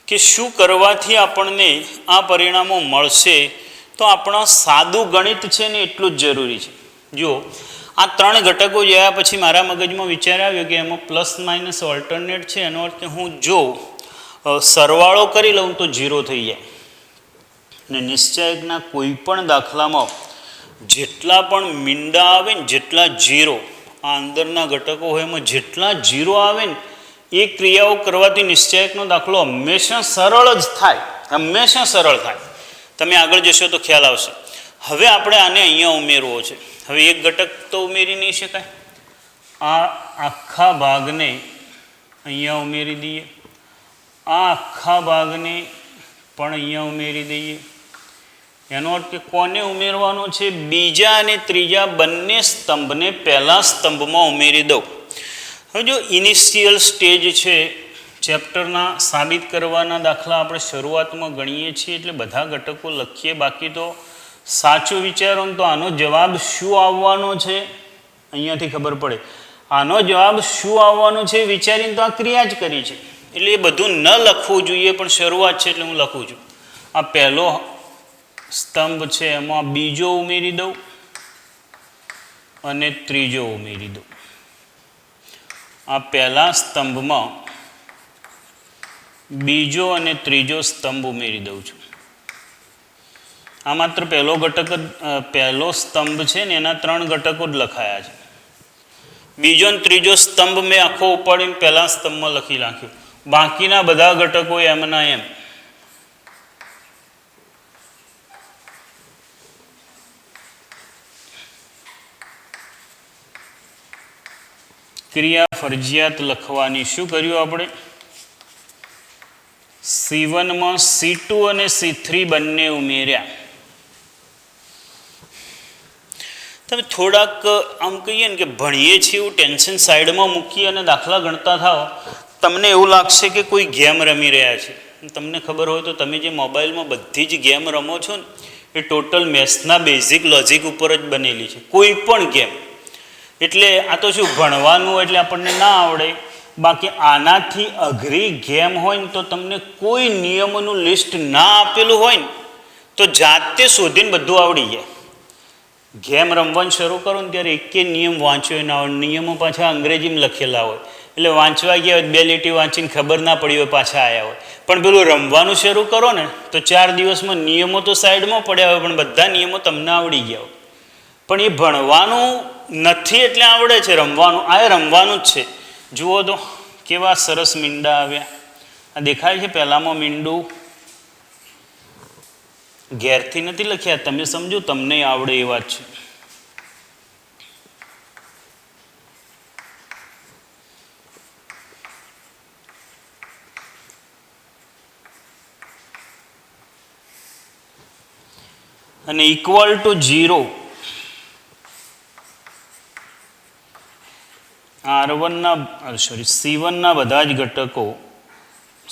કે શું કરવાથી આપણને આ પરિણામો મળશે તો આપણા સાદું ગણિત છે ને એટલું જ જરૂરી છે. જો આ 3 ઘટકો જોયા પછી મારા મગજમાં વિચાર આવ્યો કે એમાં પ્લસ માઇનસ ઓલ્ટરનેટ છે. એનો અર્થ કે હું જો સરવાળો કરી લઉં તો 0 થઈ જાય. અને નિશ્ચાયકના કોઈ પણ દાખલામાં જેટલા પણ મીંડા આવે ને, જેટલા 0 આ અંદરના ઘટકો હોય એમાં જેટલા 0 આવે ને એ ક્રિયાઓ કરવાથી નિશ્ચાયકનો દાખલો હંમેશા સરળ જ થાય. હંમેશા સરળ થાય. તમે આગળ જશો તો ખ્યાલ આવશે. હવે આપણે આને અહીંયા ઉમેરવો છે. હવે એક ઘટક તો ઉમેરી નહીં શકાય. આ આખા ભાગને અહીંયા ઉમેરી દઈએ, આ આખા ભાગને પણ અહીંયા ઉમેરી દઈએ. એનો અર્થ કે કોને ઉમેરવાનો છે? બીજા અને ત્રીજા બંને સ્તંભને પહેલા સ્તંભમાં ઉમેરી દઉં. હવે જો ઇનિશિયલ સ્ટેજ છે ચેપ્ટરના સાબિત કરવાના દાખલા આપણે શરૂઆતમાં ગણીએ છીએ એટલે બધા ઘટકો લખીએ. બાકી તો સાચું વિચારો ને તો આનો જવાબ શું આવવાનો છે અહીંયાથી ખબર પડે. આનો જવાબ શું આવવાનો છે વિચારીને તો આ ક્રિયા જ કરી છે. એટલે એ બધું ન લખવું જોઈએ, પણ શરૂઆત છે એટલે હું લખું છું. આ પહેલો સ્તંભ છે એમાં બીજો ઉમેરી દઉં અને ત્રીજો ઉમેરી દઉં. આ પહેલા સ્તંભમાં બીજો અને ત્રીજો સ્તંભ ઉમેરી દઉં છું. આ માત્ર પહેલો ઘટક જ, પહેલો સ્તંભ છે ને એના 3 ઘટકો જ લખાયા છે. બીજો અને ત્રીજો સ્તંભ મેં આખો ઉપાડીને પહેલા સ્તંભમાં લખી નાખ્યો. બાકીના બધા ઘટકો એમના એમ. ક્રિયા ફરજિયાત લખવાની. શું કર્યું આપણે? C1 માં C2 અને C3 બંને ઉમેર્યા. તમે થોડાક આમ કહીએ ને કે ભણીએ છીએ એવું ટેન્શન સાઈડમાં મૂકી અને દાખલા ગણતા થાઓ, તમને એવું લાગશે કે કોઈ ગેમ રમી રહ્યા છે. તમને ખબર હોય તો તમે જે મોબાઈલમાં બધી જ ગેમ રમો છો ને એ ટોટલ મેથ્સના બેઝિક લોજિક ઉપર જ બનેલી છે, કોઈ પણ ગેમ. એટલે આ તો શું ભણવાનું એટલે આપણને ના આવડે, બાકી આનાથી અઘરી ગેમ હોય ને તો તમને કોઈ નિયમોનું લિસ્ટ ના આપેલું હોય ને તો જાતે શોધીને બધું આવડી જાય. ગેમ રમવાનું શરૂ કરો ને ત્યારે એકે નિયમ વાંચ્યો ના હોય, નિયમો પાછા અંગ્રેજીમાં લખેલા હોય, એટલે વાંચવા ગયા હોય 2 લીટી વાંચીને ખબર ના પડી હોય પાછા આવ્યા હોય. પણ પેલું રમવાનું શરૂ કરો ને તો 4 દિવસમાં નિયમો તો સાઈડમાં પડ્યા હોય પણ બધા નિયમો તમને આવડી ગયા હોય. પણ એ ભણવાનું નથી એટલે આવડે છે, રમવાનું આ રમવાનું જ છે. જુઓ તો કેવા સરસ મીંડા આવ્યા. આ દેખાય છે પહેલામાં મીંડું ઘેરથી નથી લખ્યા, તમે સમજો તમને આવડે એ વાત છે. અને ઇક્વલ ટુ 0 C1 ના બધા જ ઘટકો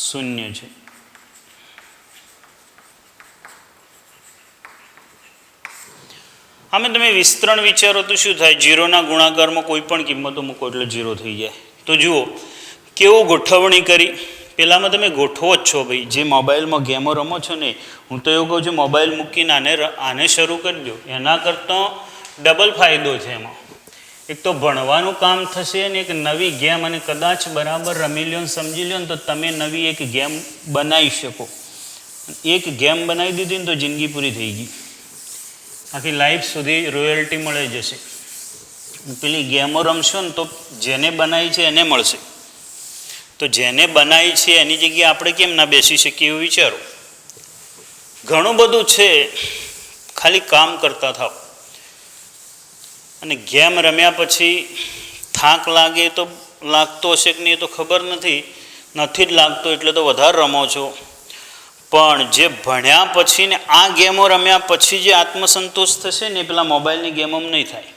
0 છે. આમે તમે વિસ્તરણ વિચારો તો શું થાય? 0 ના ગુણાકારમાં કોઈ પણ કિંમતો મૂકો એટલે 0 થઈ જાય. તો જુઓ કેવું ગોઠવણી કરી. પહેલામાં તમે ગોઠવો જ છો ભાઈ, જે મોબાઈલમાં ગેમો રમો છો ને, હું તો એવું કહું છું મોબાઈલ મૂકીને આને શરૂ કરી દો. એના કરતાં ડબલ ફાયદો છે એમાં. એક તો ભણવાનું કામ થશે ને એક નવી ગેમ, અને કદાચ બરાબર રમી લ્યો ને સમજી લ્યો ને તો તમે નવી એક ગેમ બનાવી શકો. એક ગેમ બનાવી દીધી ને તો જિંદગી પૂરી થઈ ગઈ, આખી લાઈફ સુધી રોયલ્ટી મળી જશે. પેલી ગેમો રમશો ને તો જેને બનાવી છે એને મળશે, તો જેને બનાવી છે એની જગ્યાએ આપણે કેમ ના બેસી શકીએ એવું વિચારો. ઘણું બધું છે, ખાલી કામ કરતા થાવ. અને ગેમ રમ્યા પછી થાક લાગે તો લાગતો હશે કે નહીં એ તો ખબર નથી જ લાગતો એટલે તો વધારે રમો છો. પણ જે ભણ્યા પછી ને આ ગેમો રમ્યા પછી જે આત્મસંતોષ થશે ને એ પેલા મોબાઈલની ગેમોમાં નહીં થાય.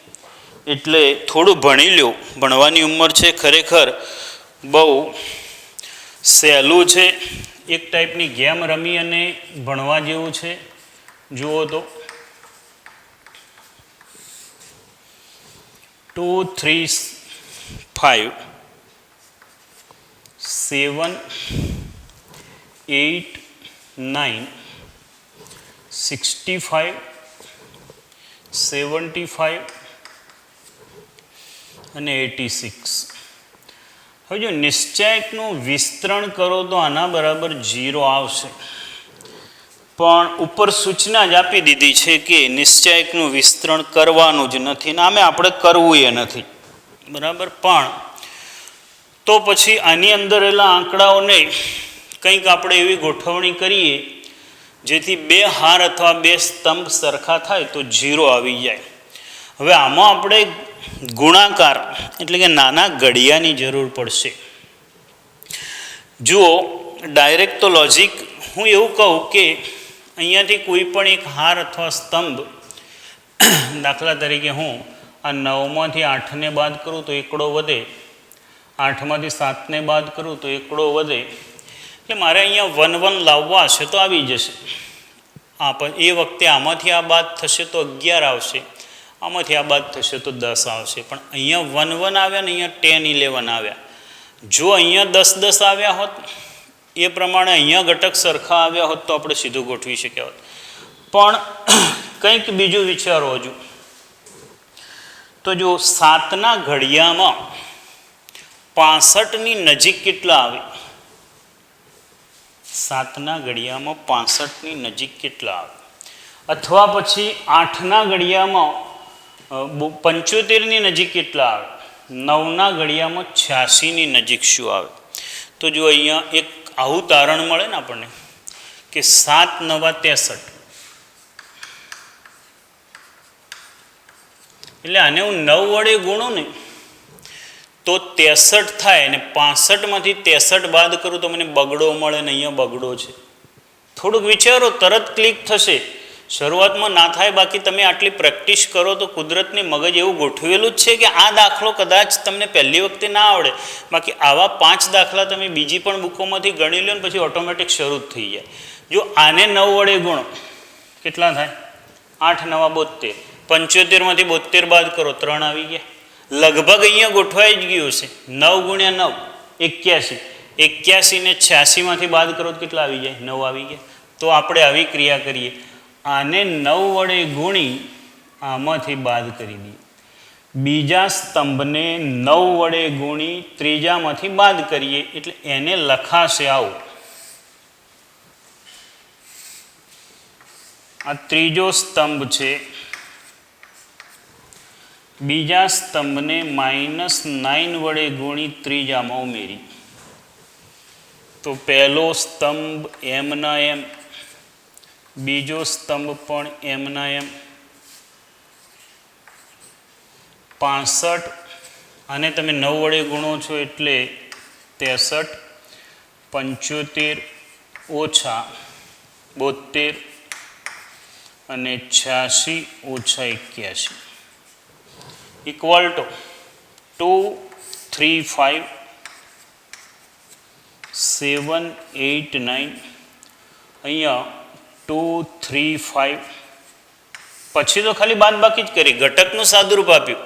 એટલે થોડું ભણી લ્યો. ભણવાની ઉંમર છે, ખરેખર બહુ સહેલું છે. એક ટાઈપની ગેમ રમી અને ભણવા જેવું છે. જુઓ તો 2 3 5 7 8 9 65 75 અને 86. હવે જો નિશ્ચયકનું વિસ્તરણ કરો તો આના બરાબર 0 આવશે, પણ ઉપર સૂચના જ આપી દીધી છે કે નિશ્ચયકનું વિસ્તરણ કરવાનું જ નથી ને આમે આપણે કરવું એ નથી, બરાબર. પણ તો પછી આની અંદર રહેલા આંકડાઓને કંઈક આપણે એવી ગોઠવણી કરીએ જેથી 2 હાર અથવા 2 સ્તંભ સરખા થાય તો 0 આવી જાય. હવે આમાં આપણે ગુણાકાર એટલે કે નાના ઘડિયાની જરૂર પડશે. જુઓ ડાયરેક્ટ તો લોજિક હું એવું કહું કે અહીંયાથી કોઈ પણ એક હાર અથવા સ્તંભ, દાખલા તરીકે હું આ 9માંથી 8ને બાદ કરું તો એકડો વધે, 8માંથી 7ને બાદ કરું તો એકડો વધે. એટલે મારે અહીંયા 1 1 લાવવા હશે તો આવી જશે. એ વખતે આમાંથી આ બાદ થશે તો 11 આવશે, આમાંથી આ બાદ થશે તો 10 આવશે. પણ અહીંયા 1 1 આવ્યા ને અહીંયા 10 11 આવ્યા. જો અહીંયા 10 10 આવ્યા હોત એ પ્રમાણે અહીંયા ઘટક સરખા આવ્યા હોત તો આપણે સીધું ગોઠવી શક્યા હોત. પણ કંઈક બીજું વિચારો હજુ. તો જો 7ના ઘડિયામાં 65ની નજીક કેટલા આવે? 7ના ઘડિયામાં 65ની નજીક કેટલા આવે? અથવા પછી 8ના ઘડિયામાં 75ની નજીક કેટલા આવે? 9ના ઘડિયામાં 86ની નજીક શું આવે? તો જો અહીંયા એક આવું તારણ મળે ને આપણને કે 7 9 63. એટલે આને હું 9 વડે ગુણું ને તો 63 થાય, અને 65માંથી 63 બાદ કરું તો મને બગડો મળે ને અહીંયા બગડો છે. થોડુંક વિચારો, તરત ક્લિક થશે. શરૂઆતમાં ના થાય, બાકી તમે આટલી પ્રેક્ટિસ કરો તો કુદરતની મગજ એવું ગોઠવેલું જ છે કે આ દાખલો કદાચ તમને પહેલી વખતે ના આવડે, બાકી આવા 5 દાખલા તમે બીજી પણ બુકોમાંથી ગણી લો ને પછી ઓટોમેટિક શરૂ જ થઈ જાય. જો આને 9 વડે ગુણો કેટલા થાય? 8 9 72. 75માંથી 72 બાદ કરો, 3 આવી ગયા. લગભગ અહીંયા ગોઠવાઈ જ ગયું છે. 9 ગુણ્યા 9 81. 81 ને 86માંથી બાદ કરો તો કેટલા આવી જાય? 9 આવી ગયા. તો આપણે આવી ક્રિયા કરીએ, આને 9 વડે ગુણી આમાંથી બાદ કરી દઈએ. બીજા સ્તંભને 9 વડે ગુણી ત્રીજામાંથી બાદ કરીએ એટલે એને લખાશે આવું. આ ત્રીજો સ્તંભ છે. બીજા સ્તંભને -9 વડે ગુણી ત્રીજામાં ઉમેરી તો પહેલો સ્તંભ એમના એમ, બીજો સ્તંભ પણ એમના એમ. 65 આને તમે 9 વડે ગુણો છો એટલે 63. 75 ઓછા 72 અને 86 ઓછા 81 ઇક્વલ ટુ 2 3 5 7 8 9. અહીંયા 2 3 5 પછી તો ખાલી બાદ બાકી જ કરી, ઘટકનું સાદુરૂપ આપ્યું.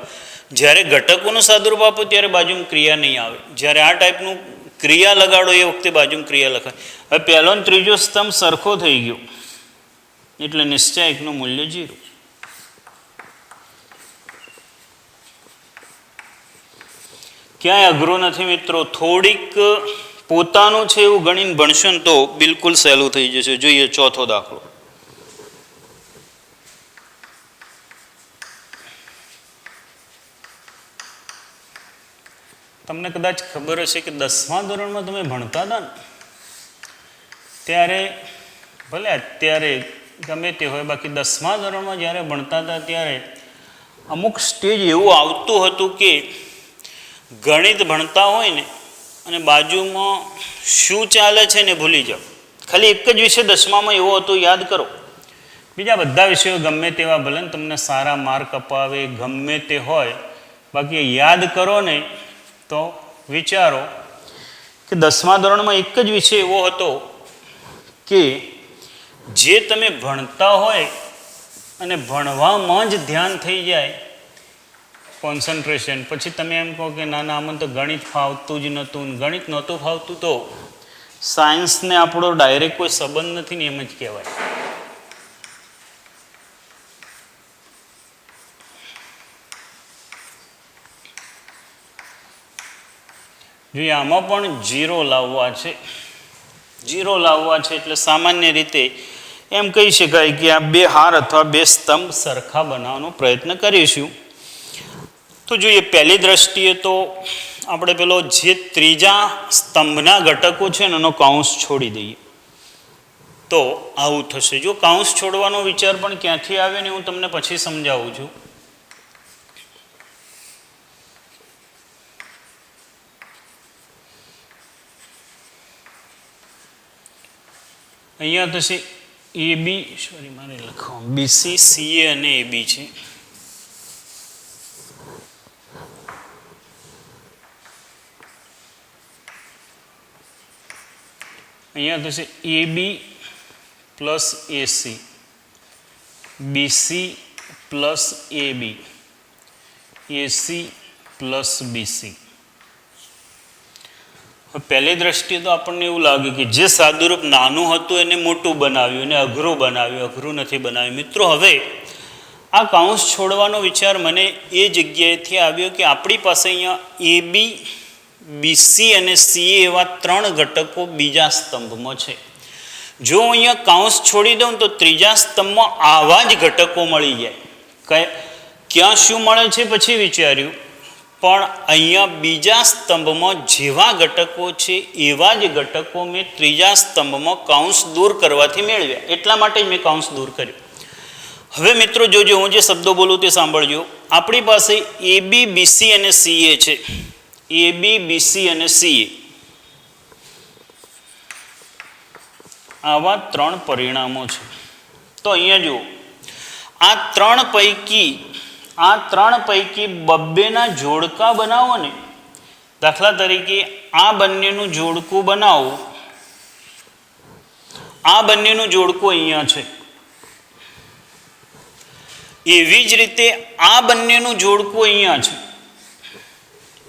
જ્યારે ઘટકોનું સાદુરૂપ આપ્યું ત્યારે બાજુમાં ક્રિયા નહીં આવે. જ્યારે આ ટાઈપનું ક્રિયા લગાડો એ વખતે બાજુમાં ક્રિયા લખાય. હવે પહેલો ને ત્રીજો સ્તંભ સરખો થઈ ગયો એટલે નિશ્ચયકનું મૂલ્ય 0. ક્યાંય અઘરું નથી મિત્રો. થોડીક પોતાનું છે એવું ગણીને ભણશો ને તો બિલકુલ સહેલું થઈ જશે. જોઈએ ચોથો દાખલો. તમને કદાચ ખબર હશે કે 10મા ધોરણમાં તમે ભણતા હતા ને ત્યારે, ભલે અત્યારે ગમે તે હોય, બાકી 10મા ધોરણમાં જ્યારે ભણતા હતા ત્યારે અમુક સ્ટેજ એવું આવતું હતું કે ગણિત ભણતા હોય ને અને બાજુમાં શું ચાલે છે ને ભૂલી જાઓ. ખાલી એક જ વિષય 10મામાં એવો હતો, યાદ કરો. બીજા બધા વિષયો ગમે તેવા ભલે ને તમને સારા માર્ક અપાવે, ગમે તે હોય, બાકી યાદ કરો ને તો વિચારો કે 10મા ધોરણમાં એક જ વિષય એવો હતો કે જે તમે ભણતા હોય અને ભણવામાં જ ધ્યાન થઈ જાય, કોન્સન્ટ્રેશન, પછી તમે એમ કહો કે ના ના આમાં તો ગણિત ફાવતું જ નહોતું. ગણિત નહોતું ફાવતું તો સાયન્સને આપણો ડાયરેક્ટ કોઈ સંબંધ નથી ને એમ જ કહેવાય. જોઈએ આમાં પણ 0 લાવવા છે. 0 લાવવા છે એટલે સામાન્ય રીતે એમ કહી શકાય કે આ 2 હાર અથવા 2 સ્તંભ સરખા બનાવવાનો પ્રયત્ન કરીશું. તો જોઈએ પહેલી દ્રષ્ટિએ તો આપણે પેલો જે ત્રીજા સ્તંભના ઘટકો છે ને એનો કાઉન્સ છોડી દઈએ તો આવું થશે. જો કાઉન્સ છોડવાનો વિચાર પણ ક્યાંથી આવે ને હું તમને પછી સમજાવું છું. અહીંયા થશે AB, સોરી મારે લખવાનું BC, CA અને AB છે. અહીંયા થશે AB plus AC. BC plus AB, AC plus BC. પહેલી દ્રષ્ટિએ તો આપણને એવું લાગે કે જે સાદુરૂપ નાનું હતું એને મોટું બનાવ્યું, એને અઘરું બનાવ્યું, અઘરું નથી બનાવ્યું. મિત્રો, હવે આ કાઉન્સ છોડવાનો વિચાર મને એ જગ્યાએથી આવ્યો કે આપણી પાસે અહીંયા AB, BC અને CA એવા 3 ઘટકો બીજા સ્તંભમાં છે. જો અહીંયા કાઉન્સ છોડી દઉં તો ત્રીજા સ્તંભમાં આવા જ ઘટકો મળી જાય. ક્યાં શું મળે છે પછી વિચાર્યું, પણ અહીંયા બીજા સ્તંભમાં જેવા ઘટકો છે એવા જ ઘટકો મેં ત્રીજા સ્તંભમાં કાઉન્સ દૂર કરવાથી મેળવ્યા. એટલા માટે જ મેં કાઉન્સ દૂર કર્યું. હવે મિત્રો જોજો, હું જે શબ્દો બોલું તે સાંભળજો. આપણી પાસે AB, BC અને CA છે. AB, BC અને CA આવા 3 પરિણામો છે. તો અહીંયા જુઓ, આ 3 પૈકી બબ્બેના જોડકા બનાવો ને. દાખલા તરીકે આ બંનેનું જોડકું બનાવો, આ બંનેનું જોડકું અહીંયા છે. એવી જ રીતે આ બંનેનું જોડકું અહીંયા છે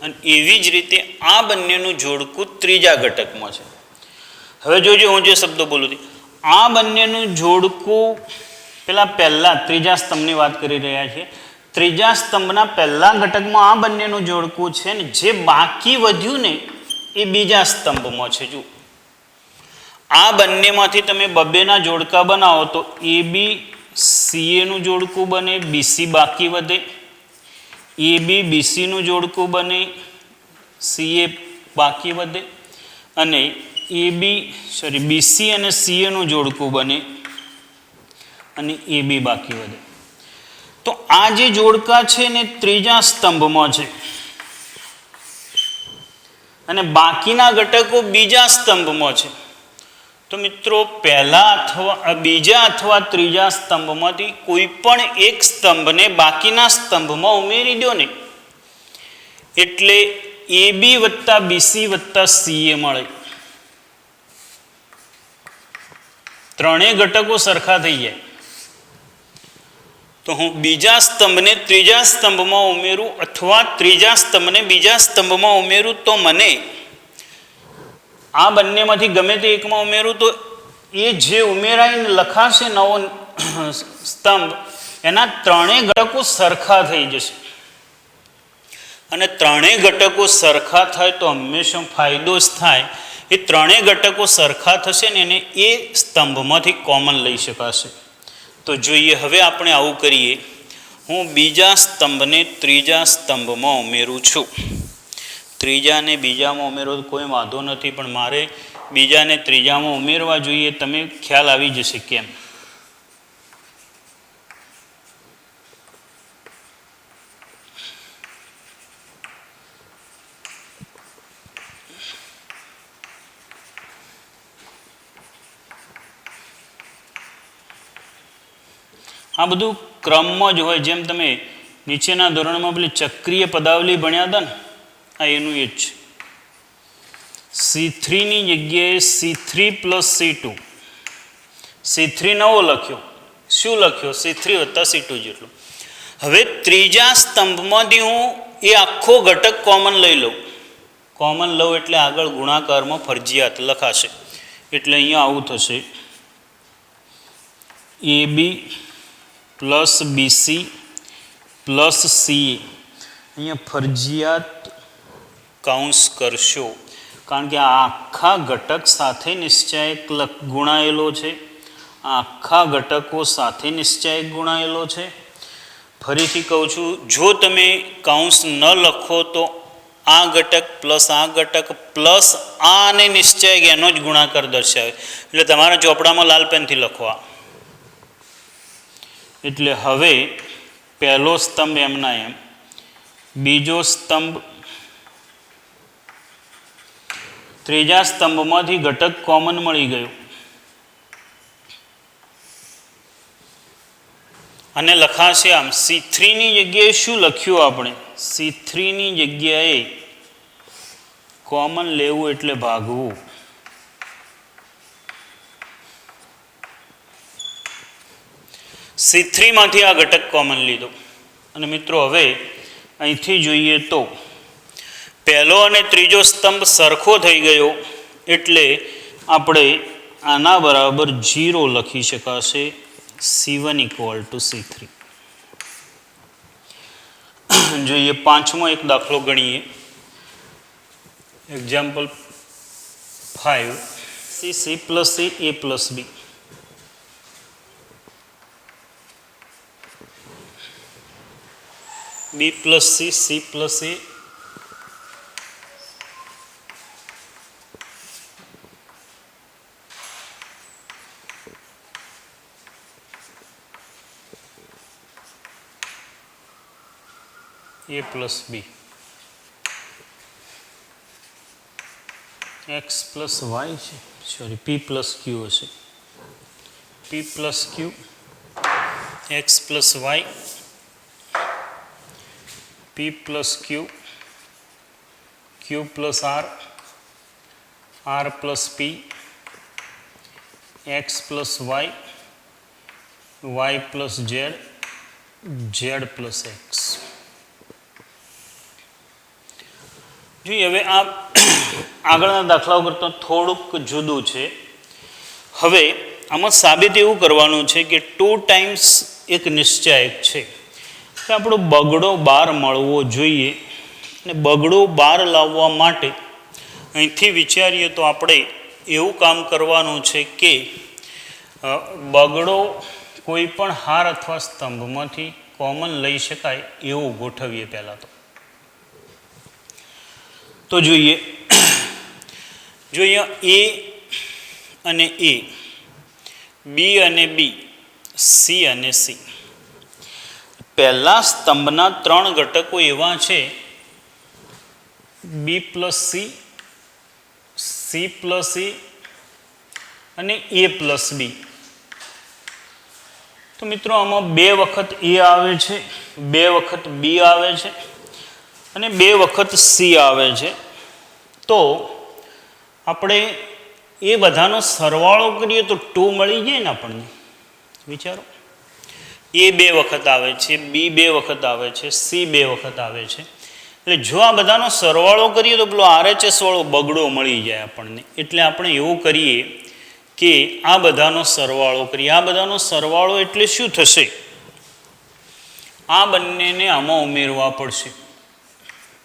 અને એવી જ રીતે આ બંનેનું જોડકું ત્રીજા ઘટકમાં છે. હવે જોજો, હું જે શબ્દો બોલું છું, આ બંનેનું જોડકું પહેલા ત્રીજા સ્તંભની વાત કરી રહ્યા છીએ. ત્રીજા સ્તંભના પહેલા ઘટકમાં આ બંનેનું જોડકું છે ને જે બાકી વધ્યું ને એ બીજા સ્તંભમાં છે. જો આ બંનેમાંથી તમે બબ્બેના જોડકા બનાવો તો AB, CA નું જોડકું બને, BC બાકી વધે. AB, BC નું જોડકું બને, CA બાકી વધે. અને BC અને CA નું જોડકું બને અને AB બાકી વધે. તો આ જે જોડકા છે ને ત્રીજા સ્તંભમાં છે અને બાકીના ઘટકો બીજા સ્તંભમાં છે. તો મિત્રો, બીજા અથવા ત્રીજા સ્તંભમાંથી કોઈ પણ એક સ્તંભને બાકીના સ્તંભમાં ઉમેરી દો ને એટલે AB વત્તા BC વત્તા CA મળે. ત્રણેય ઘટકો સરખા થઈ જાય. તો હું બીજા સ્તંભને ત્રીજા સ્તંભમાં ઉમેરું અથવા ત્રીજા સ્તંભને બીજા સ્તંભમાં ઉમેરું તો મને આ બંનેમાંથી ગમે તે એકમાં ઉમેરું તો એ જે ઉમેરાઈને લખાશે નવો સ્તંભ એના ત્રણેય ઘટકો સરખા થઈ જશે. અને ત્રણેય ઘટકો સરખા થાય તો હંમેશા ફાયદો જ થાય. એ ત્રણેય ઘટકો સરખા થશે ને એને એ સ્તંભમાંથી કોમન લઈ શકાશે. તો જોઈએ, હવે આપણે આવું કરીએ. હું બીજા સ્તંભને ત્રીજા સ્તંભમાં ઉમેરું છું. ત્રીજાને બીજામાં ઉમેરો કોઈ વાંધો નથી, પણ મારે બીજાને ત્રીજામાં ઉમેરવા જોઈએ. તમે ખ્યાલ આવી જશે કેમ. આ બધું ક્રમમાં જ હોય. જેમ તમે નીચેના ધોરણમાં પેલી ચક્રીય પદાવલી ભણ્યા હતા ને, આ એનું એ જ છે. C3 ની જગ્યાએ C3 પ્લસ C2. C3 નવો લખ્યો. શું લખ્યો? C3 વત્તા C2 જેટલો. હવે ત્રીજા સ્તંભમાંથી હું એ આખો ઘટક કોમન લઈ લઉં. કોમન લઉં એટલે આગળ ગુણાકારમાં ફરજિયાત લખાશે. એટલે અહીંયા આવું થશે, AB plus BC plus CA. અહીંયા ફરજિયાત કાઉન્સ કરશો, કારણ કે આ આખા ઘટક સાથે નિશ્ચયક ગુણાયેલો છે. આ આખા ઘટકો સાથે નિશ્ચયક ગુણાયેલો છે. ફરીથી કહું છું, જો તમે કાઉન્સ ન લખો તો આ ઘટક પ્લસ આ ઘટક પ્લસ આ અને નિશ્ચયક એનો જ ગુણાકાર દર્શાવે. એટલે તમારા ચોપડામાં લાલ પેનથી લખવા. એટલે હવે પહેલો સ્તંભ એમના એમ, બીજો સ્તંભ, ત્રીજા સ્તંભમાંથી ઘટક કોમન મળી ગયું અને લખાશે આમ. C3 ની જગ્યાએ શું લખ્યું આપણે? C3 ની જગ્યાએ કોમન લેવું એટલે ભાગવું. C3 માંથી આ ઘટક કોમન લીધો અને મિત્રો હવે અહીંથી જોઈએ તો પહેલો અને ત્રીજો સ્તંભ સરખો થઈ ગયો એટલે આપણે આના બરાબર 0 લખી શકાશે C1 = C3. જોઈએ પાંચમો એક દાખલો ગણીએ. Example 5 C plus C A plus B. B plus C C plus A A plus B. X plus Y છે સોરી P plus Q હશે. P plus Q X plus Y P plus Q Q plus R R plus P X plus Y Y plus Z Z plus X. જોઈએ હવે આ આગળના દાખલાઓ કરતાં થોડુંક જુદું છે. હવે આમાં સાબિત એવું કરવાનું છે કે 2 ટાઈમ્સ એક નિશ્ચાયક છે કે આપણો બગડો બાર મળવો જોઈએ અને બગડો બાર લાવવા માટે અહીંથી વિચારીએ તો આપણે એવું કામ કરવાનું છે કે બગડો કોઈ પણ હાર અથવા સ્તંભમાંથી કોમન લઈ શકાય એવું ગોઠવીએ પહેલાં તો જોઈએ A અને A, B અને B, C અને C. પહેલા સ્તંભના 3 ઘટકો એવા છે B plus C, C plus A અને A plus B. તો મિત્રો આમાં 2 વખત A આવે છે, 2 વખત B આવે છે અને 2 વખત C આવે છે. તો આપણે એ બધાનો સરવાળો કરીએ તો 2 મળી જાય ને આપણને. વિચારો A 2 વખત આવે છે, B 2 વખત આવે છે, C 2 વખત આવે છે. એટલે જો આ બધાનો સરવાળો કરીએ તો પેલો RHS વાળો બગડો મળી જાય આપણને. એટલે આપણે એવું કરીએ કે આ બધાનો સરવાળો કરીએ. આ બધાનો સરવાળો એટલે શું થશે? આ બંનેને આમાં ઉમેરવા પડશે.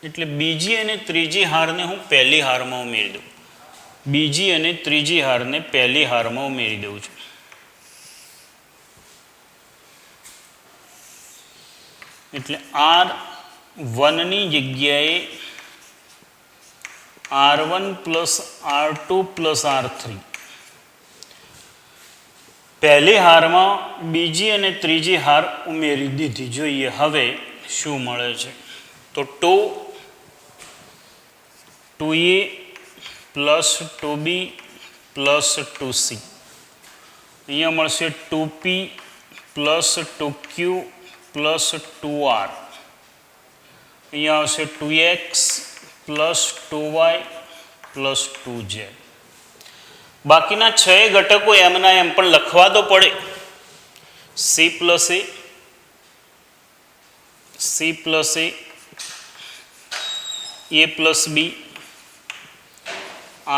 એટલે બીજી અને ત્રીજી હારને હું પહેલી હારમાં ઉમેરી દઉં. બીજી અને ત્રીજી હારને પહેલી હારમાં ઉમેરી દઉં છું. એટલે R1ની જગ્યાએ R1 plus R2 plus R3. પહેલી હારમાં બીજી અને ત્રીજી હાર ઉમેરી દીધી. જોઈએ હવે શું મળે છે. તો 2A plus 2B plus 2C. અહીંયા મળશે 2P plus 2Q plus 2R. અહીંયા આવશે 2X plus 2Y plus 2Z. બાકીના 6 ઘટકો એમના એમ પણ લખવા તો પડે. C plus A, C plus A plus B,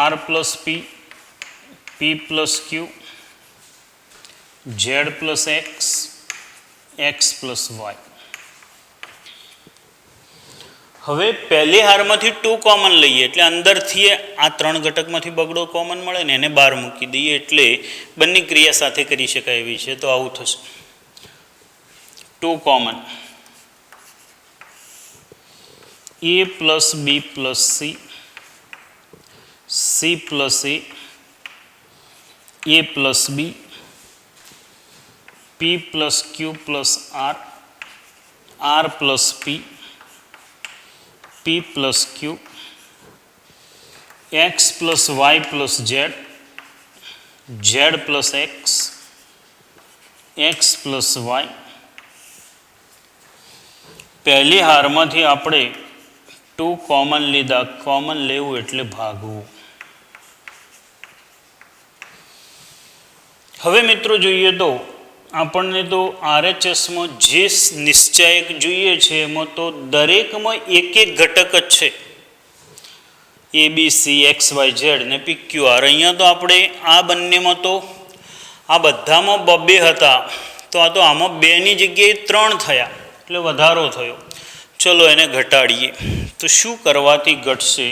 R plus P, P plus Q, Z plus X, X plus Y. હવે પહેલી હારમાંથી 2 કોમન લઈએ એટલે અંદરથી આ 3 ઘટકમાંથી બગડો કોમન મળે ને એને બહાર મૂકી દઈએ એટલે બંને ક્રિયા સાથે કરી શકાય એવી છે. તો આવું થશે 2 common A plus B plus C, C plus A plus B, P plus Q plus R, R plus P, P plus Q, X plus Y plus Z, Z plus X, X plus Y. પહેલી હારમાંથી આપણે 2 common લીધા. Common લેવું એટલે ભાગવું. હવે મિત્રો જોઈએ તો આપણને તો RHSમાં જે નિશ્ચાયક જોઈએ છે એમાં તો દરેકમાં એક એક ઘટક જ છે, ABC XYZ ને PQR. અહીંયા તો આપણે આ બંનેમાં તો આ બધામાં બબ્બે હતા, તો આ તો આમાં બેની જગ્યાએ 3 થયા એટલે વધારો થયો. ચલો એને ઘટાડીએ તો શું કરવાથી ઘટશે?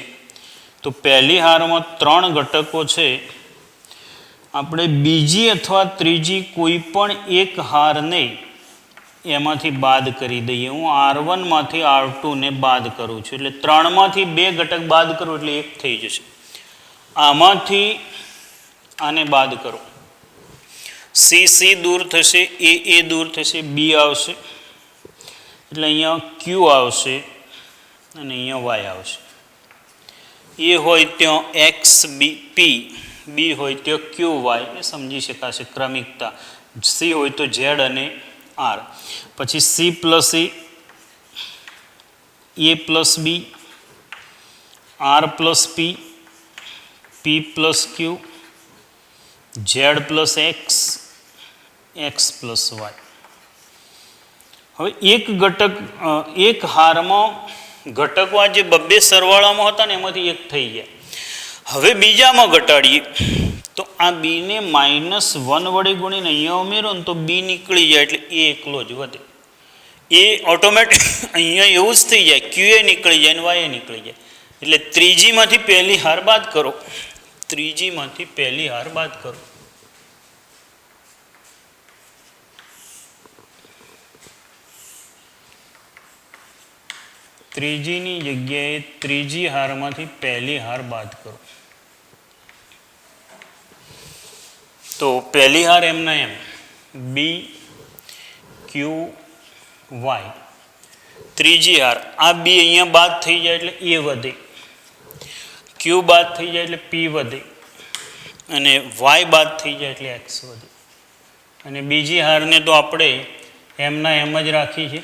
તો પહેલી હારમાં 3 ઘટકો છે, આપણે બીજી અથવા ત્રીજી કોઈ પણ એક હારને એમાંથી બાદ કરી દઈએ. હું R1 માંથી R2 ને બાદ કરું છું એટલે 3માંથી 2 ઘટક બાદ કરું એટલે 1 થઈ જશે. આમાંથી આને બાદ કરો, C દૂર થશે, A દૂર થશે, B આવશે એટલે અહીંયા Q આવશે અને અહીંયા Y આવશે. A હોય ત્યાં XP, B હોય ત્યાં QY, એ સમજી શકાશે ક્રમિકતા. C હોય તો Z અને R. પછી C plus A plus B, R plus P, P plus Q, Z plus X, X plus Y. હવે એક ઘટક એક હારમાં ઘટકો આ જે બબ્બે સરવાળામાં હતા ને એમાંથી 1 થઈ ગયા. હવે બીજામાં ઘટાડીએ તો આ બીને -1 વડે ગુણીને અહીંયા ઉમેરો ને તો બી નીકળી જાય એટલે એ એકલો જ વધે. એ ઓટોમેટિક અહીંયા એવું જ થઈ જાય, ક્યુ એ નીકળી જાય ને વાય એ નીકળી જાય. એટલે ત્રીજીમાંથી પહેલી હાર બાદ કરો, ત્રીજીમાંથી પહેલી હાર બાદ કરો. ત્રીજીની જગ્યાએ ત્રીજી હારમાંથી પહેલી હાર બાદ કરો. તો પહેલી હાર એમના એમ બી ક્યુ વાય. ત્રીજી હાર આ બી અહીંયા બાદ થઈ જાય એટલે એ વધે, ક્યુ બાદ થઈ જાય એટલે પી વધે અને વાય બાદ થઈ જાય એટલે એક્સ વધે. અને બીજી હારને તો આપણે એમના એમ જ રાખી છે.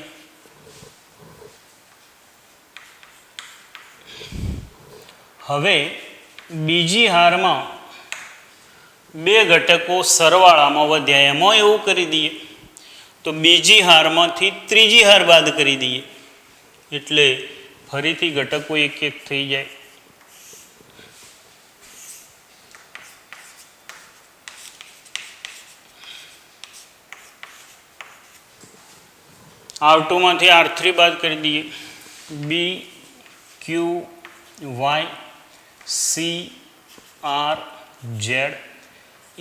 હવે બીજી હારમાં 2 ઘટકો સરવાળામાં વધ્યા, એમાં એવું કરી દઈએ તો બીજી હારમાંથી ત્રીજી હાર બાદ કરી દઈએ એટલે ફરીથી ઘટકો 1-1 થઈ જાય. R2 માંથી R3 બાદ કરી દઈએ, B Q Y C R Z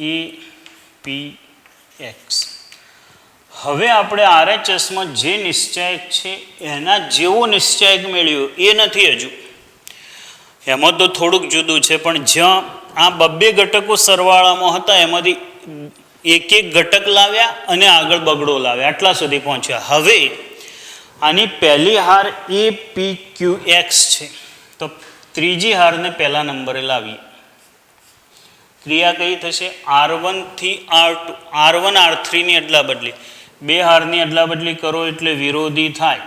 A P X. હવે આપણે RHSમાં જે નિશ્ચાયક છે એના જેવો નિશ્ચાયક મેળવ્યો એ નથી હજુ, એમાં તો થોડુંક જુદું છે. પણ જ્યાં આ બબ્બે ઘટકો સરવાળામાં હતા એમાંથી 1-1 ઘટક લાવ્યા અને આગળ બગડો લાવ્યા, આટલા સુધી પહોંચ્યા. હવે આની પહેલી હાર APQX છે તો ત્રીજી હારને પહેલા નંબરે લાવીએ. ક્રિયા કઈ થશે? R1 થી R2, R1 R3 ની અદલા બદલી, 2 હારની અદલા બદલી કરો એટલે વિરોધી થાય.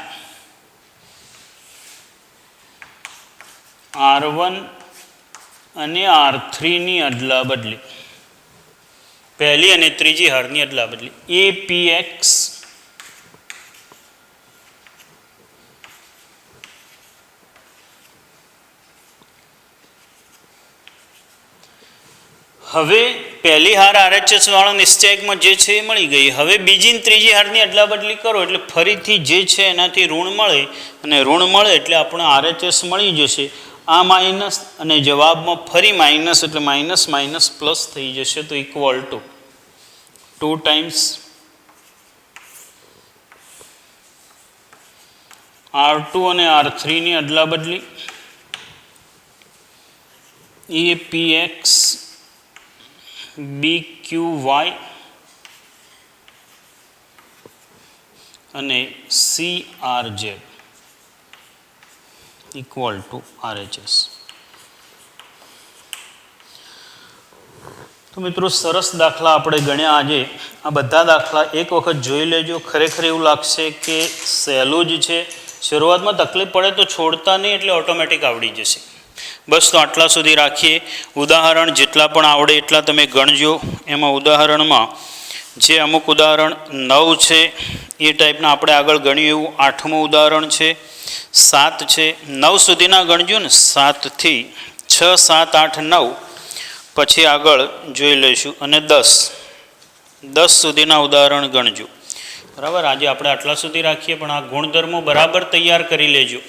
R1 અને R3 ની અદલા બદલી, પહેલી અને ત્રીજી હારની અદલા બદલી. APX હવે પહેલી હાર RHS વાળા નિશ્ચાયકમાં જે છે એ મળી ગઈ. હવે બીજી ને ત્રીજી હારની અદલા બદલી કરો એટલે ફરીથી જે છે એનાથી ઋણ મળે, અને ઋણ મળે એટલે આપણે RHS મળી જશે. આ માઇનસ અને જવાબમાં ફરી માઇનસ એટલે માઇનસ માઇનસ પ્લસ થઈ જશે તો ઇક્વલ ટુ 2 ટાઈમ્સ R2 અને R3 ની અદલા બદલી, APX BQY અને CRZ ઇક્વલ ટુ RHS. તો મિત્રો સરસ દાખલા આપણે ગણ્યા આજે. આ બધા દાખલા એક વખત જોઈ લેજો, ખરેખર એવું લાગશે કે સહેલું જ છે. શરૂઆતમાં તકલીફ પડે તો છોડતા નહીં એટલે ઓટોમેટિક આવડી જશે. બસ તો આટલા સુધી રાખીએ. ઉદાહરણ જેટલા પણ આવડે એટલા તમે ગણજો. એમાં ઉદાહરણમાં જે અમુક ઉદાહરણ 9 છે એ ટાઈપના આપણે આગળ ગણ્યું એવું 8મું ઉદાહરણ છે, 7 છે. 9 સુધીના ગણજો ને, 7થી 6, 7, 8, 9 પછી આગળ જોઈ લઈશું. અને 10 સુધીના ઉદાહરણ ગણજો. બરાબર. આજે આપણે આટલા સુધી રાખીએ, પણ આ ગુણધર્મો બરાબર તૈયાર કરી લેજો.